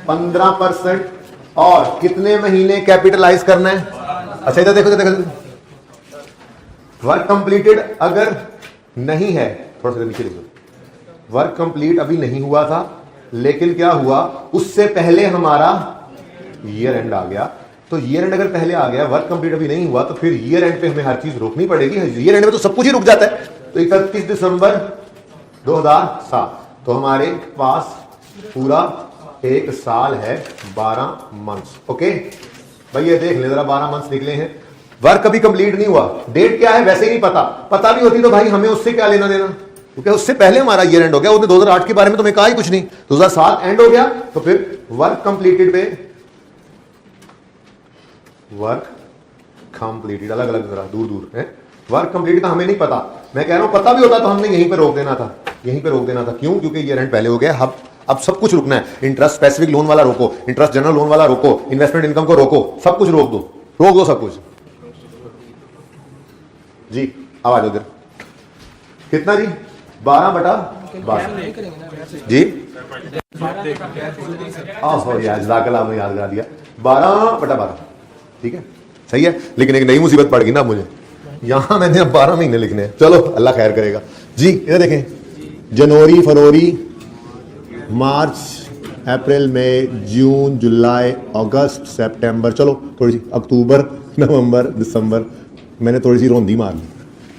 15%, और कितने महीने कैपिटलाइज करना है? अच्छा इधर देखो, वर्क कंप्लीटेड अगर नहीं है, थोड़ा सा नीचे लिखो, वर्क कंप्लीट अभी नहीं हुआ था, लेकिन क्या हुआ, उससे पहले हमारा ईयर एंड आ गया, तो ईयर एंड अगर पहले आ गया, वर्क कंप्लीट अभी नहीं हुआ, तो फिर ईयर एंड पे हमें हर चीज रोकनी पड़ेगी। ईयर एंड में तो सब कुछ ही रुक जाता है, तो 31 दिसंबर 2007, तो हमारे पास पूरा 1 साल है, 12 मंथ्स, ओके भाई। ये देख ले जरा, 12 मंथ्स निकले हैं, वर्क अभी कंप्लीट नहीं हुआ, डेट क्या है वैसे ही नहीं पता, पता भी होती तो भाई हमें उससे क्या लेना देना, क्योंकि उससे पहले हमारा ईयर एंड हो गया, उसने 2008 के बारे में तो मैं कहा ही कुछ नहीं, 2007 एंड हो गया, तो फिर वर्क कंप्लीटेड पे वर्क कंप्लीटेड अलग अलग जरा दूर दूर है, वर्क कंप्लीटेड का हमें नहीं पता, मैं कह रहा हूं पता भी होता तो हमने यहीं पे रोक देना था, यहीं पे रोक देना था। क्यों? क्योंकि ईयर एंड पहले हो गया, अब सब कुछ रुकना है। इंटरेस्ट स्पेसिफिक लोन वाला रोको, इंटरेस्ट जनरल लोन वाला रोको, इन्वेस्टमेंट इनकम को रोको, सब कुछ रोक दो सब कुछ। जी अब आ जाओ इधर, कितना जी? 12/12 जी, याद करा दिया, 12/12, ठीक है, सही है। लेकिन एक नई मुसीबत पड़ गई ना मुझे, यहां मैंने अब 12 महीने लिखने हैं। चलो अल्लाह खैर करेगा जी। इधर देखें, जनवरी, फरवरी, मार्च, अप्रैल, मई, जून, जुलाई, अगस्त, सितंबर, चलो थोड़ी सी अक्टूबर, नवंबर, दिसंबर, मैंने थोड़ी सी रोंदी मार ली,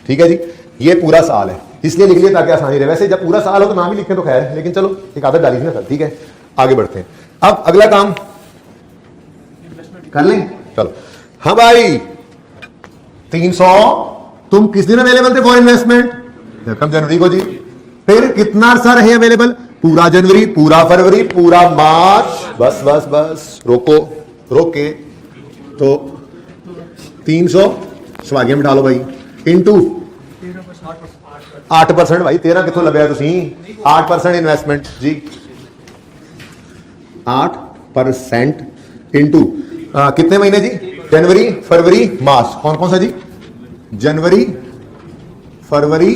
ठीक है जी। ये पूरा साल है, इसलिए लिख लिया ताकि आसानी रहे। वैसे जब पूरा साल हो तो नाम ही लिखें तो खैर है, लेकिन चलो एक आदत डाली थी ना सर, ठीक है। आगे बढ़ते हैं, अब अगला काम कर लें, चलो। हाँ भाई, 300 तुम किस दिन अवेलेबल थे फॉर इन्वेस्टमेंट? रकम जनवरी को जी। फिर कितना अरसा रहे अवेलेबल? पूरा जनवरी, पूरा फरवरी, पूरा मार्च, बस बस बस, रोक के तो 300 स्वागे में डालो भाई, इंटू 8%, भाई 13 कितों लभ्या तुसी? 8% इन्वेस्टमेंट जी, 8% इंटू कितने महीने जी? जनवरी, फरवरी, मार्च। कौन कौन सा जी? जनवरी, फरवरी,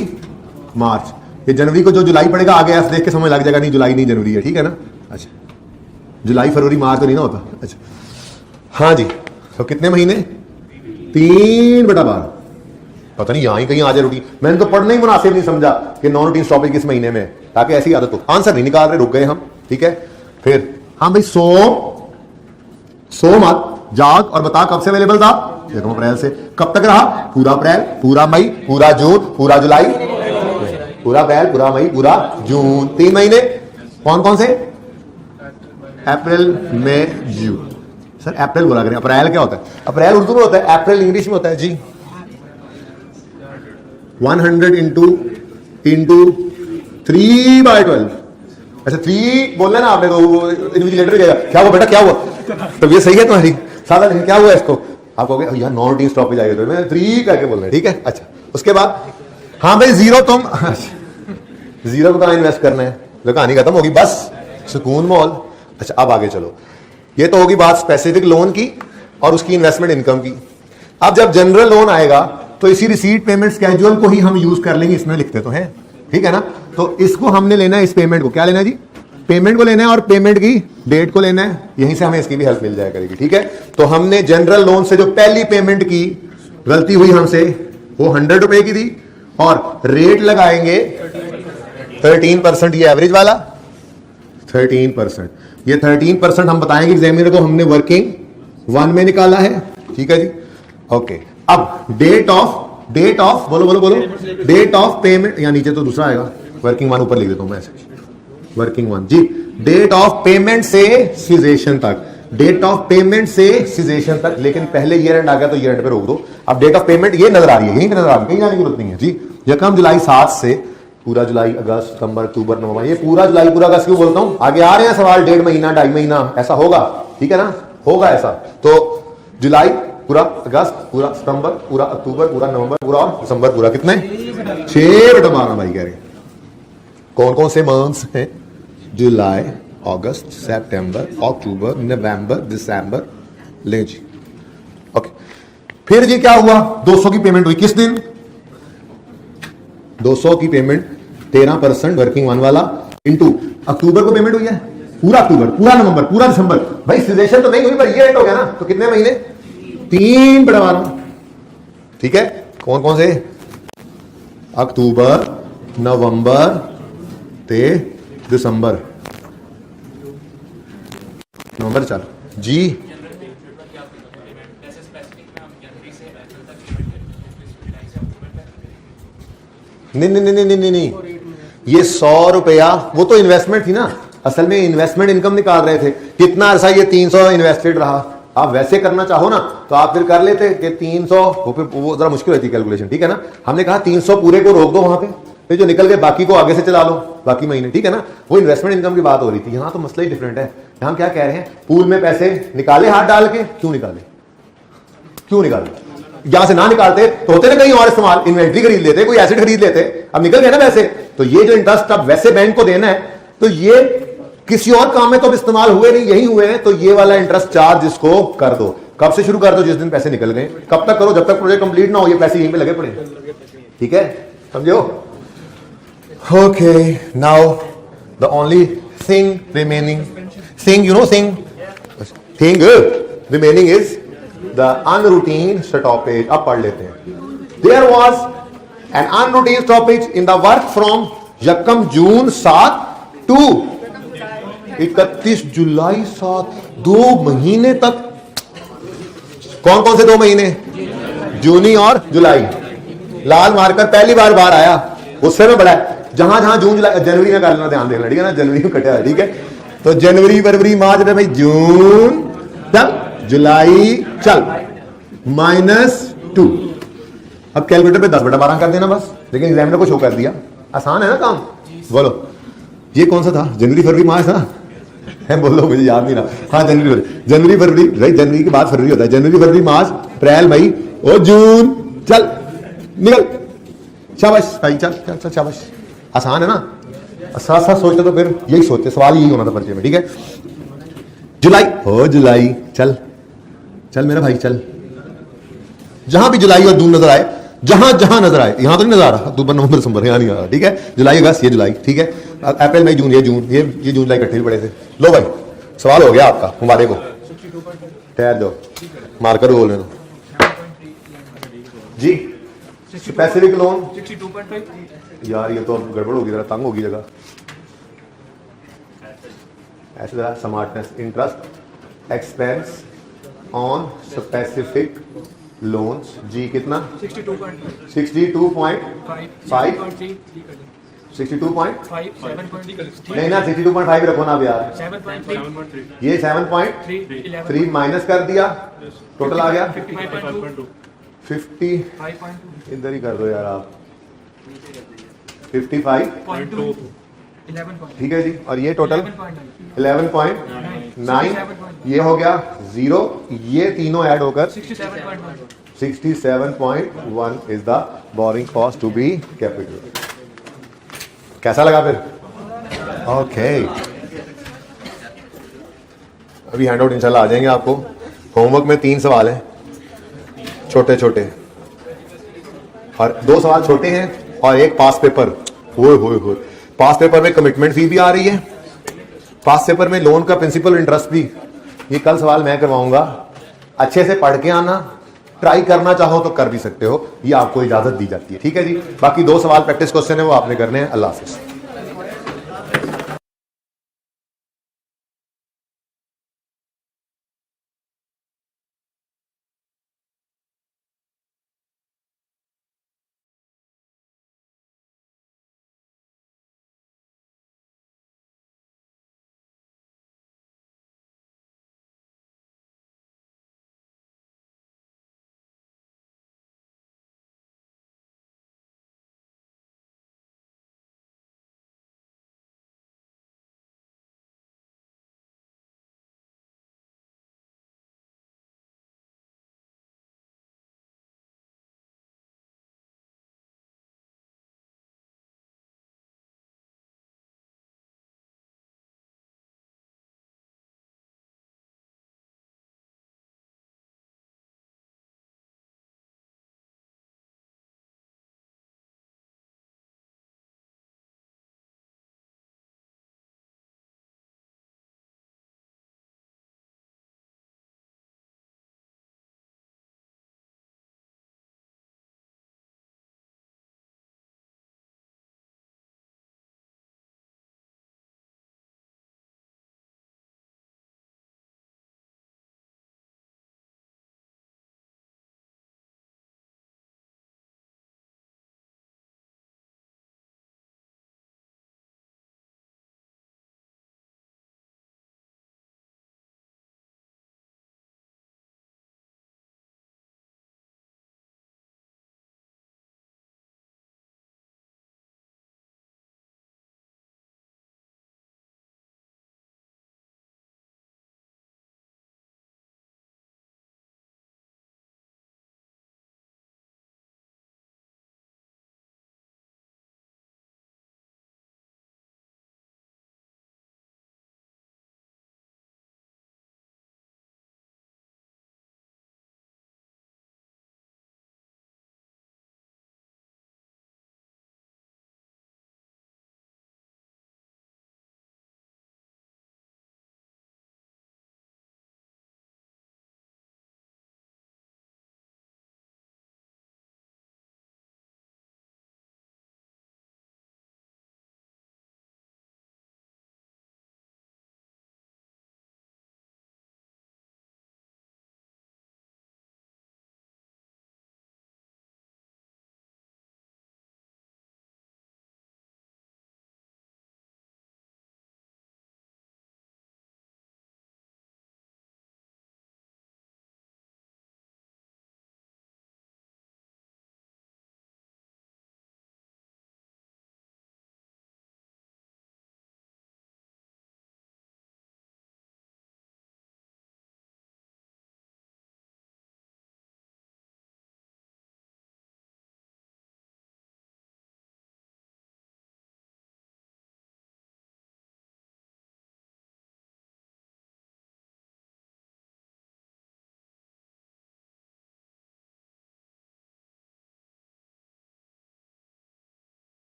मार्च। ये जनवरी को जो जुलाई पड़ेगा आगे ऐसे देख के समझ लग जाएगा, नहीं जुलाई नहीं जनवरी है, ठीक है ना। अच्छा, जुलाई फरवरी मार्च तो नहीं ना होता। अच्छा हाँ जी, तो कितने महीने? 3/12। पता नहीं यहां ही कहीं आ जाए रूटीन, मैंने तो पढ़ना ही मुनासिब नहीं समझा कि नॉन रूटीन स्टॉपेज किस महीने में, ताकि ऐसी आदत हो। आंसर नहीं निकाल रहे, रुक गए हम, ठीक है। फिर हाँ भाई, सो मत जाग और बता कब से अवेलेबल था? देखो अप्रैल से। कब तक रहा? पूरा अप्रैल, पूरा मई, पूरा जून, पूरा जुलाई, पूरा अप्रैल, पूरा मई, पूरा जून, 3 महीने। कौन कौन से? अप्रैल, मई, जून। सर अप्रैल बोला करें, अप्रैल क्या होता है? अप्रैल उर्दू में होता है, अप्रैल इंग्लिश में होता है जी। 100 इंटू 3/12। अच्छा 3 बोलना ना आपने, तो इन्विजिलेटर कहेगा क्या हुआ बेटा, क्या हुआ? तो ये सही है तुम्हारी सादा, लेकिन क्या हुआ इसको? आप कहोगे यार नॉन रूटीन स्टॉपेज आएगा, तो मैं 3 करके बोलना है, ठीक है। अच्छा उसके बाद हाँ भाई जीरो, तुम जीरो को कहाँ इन्वेस्ट करना है? तो कहानी खत्म होगी, बस सुकून मॉल। अच्छा अब आगे चलो, ये तो होगी बात स्पेसिफिक लोन की और उसकी इन्वेस्टमेंट इनकम की। अब जब जनरल लोन आएगा तो इसी रिसीट पेमेंट स्केड्यूल को ही हम यूज कर लेंगे, इसमें लिखते तो हैं, ठीक है ना। तो इसको हमने लेना है, इस पेमेंट को क्या लेना है जी? पेमेंट को लेना है और पेमेंट की डेट को लेना है, यहीं से हमें इसकी भी हेल्प मिल जाया करेगी, ठीक है। तो हमने जनरल लोन से जो पहली पेमेंट की गलती हुई हमसे, वो 100 रुपए की थी, और रेट लगाएंगे 13%, ये एवरेज वाला 13%। ये 13% हम बताएंगे एग्जामिनर को, हमने वर्किंग 1 में निकाला है, ठीक है जी। ओके, अब डेट ऑफ बोलो डेट ऑफ पेमेंट, या नीचे तो दूसरा आएगा, वर्किंग 1 ऊपर लिख देता हूं मैं ऐसे, वर्किंग 1 जी। डेट ऑफ पेमेंट से सीजेशन तक, डेट ऑफ पेमेंट से सीजेशन तक, लेकिन पहले ईयर एंड आ गया तो ईयर एंड पे रोक दो। अब डेट ऑफ पेमेंट ये नजर आ रही है, यहीं पे नजर आ रही है, कहीं जाने की जरूरत नहीं है जी। यकम जुलाई 7 से पूरा जुलाई, अगस्त, सितंबर, अक्टूबर, नवंबर, ये पूरा जुलाई पूरा अगस्त क्यों बोलता हूं? आगे आ रहे हैं सवाल, 1.5 महीना 2.5 महीना ऐसा होगा, ठीक है ना, होगा ऐसा। तो जुलाई पूरा, अगस्त पूरा, सितंबर पूरा, अक्टूबर पूरा, नवंबर पूरा और दिसंबर पूरा। कितने? 6/12 भाई कह रहे। कौन कौन से मंथ्स हैं? जुलाई, अगस्त, सितंबर, अक्टूबर, नवंबर, दिसंबर, ले जी। ओके, फिर जी क्या हुआ? 200 की पेमेंट हुई, किस दिन? 200 की पेमेंट 13% वर्किंग 1 वाला इंटू अक्टूबर को पेमेंट हुई है, पूरा अक्टूबर, पूरा नवंबर, पूरा दिसंबर। भाई सीजेशन तो नहीं हुई पर ये रेट हो गया ना, तो कितने महीने? 3/12, ठीक है। कौन कौन से? अक्टूबर, नवंबर ते दिसंबर, नवंबर चल जी। नहीं, ये 100 रुपया वो तो इन्वेस्टमेंट थी ना, असल में इन्वेस्टमेंट इनकम निकाल रहे थे। कितना अरसा ये 300 इन्वेस्टेड रहा? आप वैसे करना चाहो ना तो आप फिर कर लेते कि 300, वो जरा मुश्किल होती कैलकुलेशन, ठीक है ना। हमने कहा 300 पूरे को रोक दो वहां पे, फिर जो निकल गए बाकी को आगे से चला लो बाकी महीने, ठीक है ना। वो इन्वेस्टमेंट इनकम की बात हो रही थी। यहां तो मसला ही डिफरेंट है। यहां क्या कह रहे हैं, पूल में पैसे निकाले हाथ डाल के, क्यों निकाले, क्यों निकाले? यहां से ना निकालते तो होते ना कहीं और इस्तेमाल, इन्वेंट्री खरीद लेते, कोई एसेट खरीद लेते, अब निकल गए ना पैसे। तो ये जो इंटरेस्ट अब वैसे बैंक को देना है, तो ये किसी और काम में तो अब इस्तेमाल हुए नहीं, यही हुए हैं, तो ये वाला इंटरेस्ट चार्ज इसको कर दो। कब से शुरू कर दो? जिस दिन पैसे निकल गए। कब तक करो? जब तक प्रोजेक्ट कंप्लीट ना हो, ये पैसे यहीं पे लगे पड़े, ठीक है, समझो। Okay, now the only thing remaining, thing you know, thing remaining is the unroutine stoppage. अब पढ़ लेते हैं। There was an unroutine stoppage in the work from यकम जून 7 टू 31 जुलाई 7, 2 महीने तक। कौन कौन से 2 महीने? जूनी और जुलाई। लाल मार्कर पहली बार बाहर आया, उससे में बड़ा है। जहां जहां जून जुलाई, जनवरी में कर लेना, ध्यान देना, ठीक है ना, जनवरी में कटा है, ठीक है। तो जनवरी फरवरी मार्च भाई, जून चल, जुलाई चल, -2। अब कैलकुलेटर पे 10/12 कर देना बस, लेकिन एग्जामिनर को शो कर दिया। आसान है ना काम। बोलो ये कौन सा था? जनवरी फरवरी मार्च था है, बोलो मुझे याद नहीं रहा। हाँ जनवरी फरवरी, राइट, जनवरी के बाद फरवरी होता है। जनवरी फरवरी मार्च अप्रैल मई और जून, चल निकल, शाबाश भाई, चल चल चल, शाबाश। आसान है ना। साथ साथ सोचते तो फिर यही सोचते, सवाल यही होना था पर्चे में, ठीक है। जुलाई, ओ जुलाई, चल चल मेरा भाई, चल। जहां भी जुलाई और जून नजर आए, जहां जहां नजर आए, यहां तो नहीं नजर आ रहा, अक्टूबर नवंबर दिसंबर यहां नहीं आ रहा, ठीक है। जुलाई अगस्त, ये जुलाई, ठीक है। अप्रैल मई जून, ये जून, ये जून जुलाई इकट्ठे पड़े थे। लो भाई सवाल हो गया आपका, मुबारक को। ठहर जाओ, मार्कर बोल रहे दो जी। Specific loan 62.5। यार ये तो गड़बड़ होगी, जरा तंग होगी जगह, ऐसे जरा smartness. Interest expense on specific loans, जी कितना? 62.5 नहीं ना, 62.5 रखो ना यार। 7.3 ये 7.3 माइनस कर दिया, टोटल आ गया 50। इधर ही कर दो यार आप, 55, ठीक है जी। और ये टोटल 11.9, ये हो गया 0, ये तीनों ऐड होकर 67.1 is the borrowing cost to be capital. कैसा लगा फिर? ओके, अभी हैंड आउट इंशाल्लाह आ जाएंगे आपको। होमवर्क में 3 सवाल हैं, छोटे छोटे, और 2 सवाल छोटे हैं और एक पास पेपर। हो पास पेपर में कमिटमेंट फी भी आ रही है, पास पेपर में लोन का प्रिंसिपल इंटरेस्ट भी। ये कल सवाल मैं करवाऊंगा, अच्छे से पढ़ के आना। ट्राई करना चाहो तो कर भी सकते हो, ये आपको इजाजत दी जाती है, ठीक है जी। बाकी 2 सवाल प्रैक्टिस क्वेश्चन है, वो आपने करने हैं। अल्लाह हाफिज़।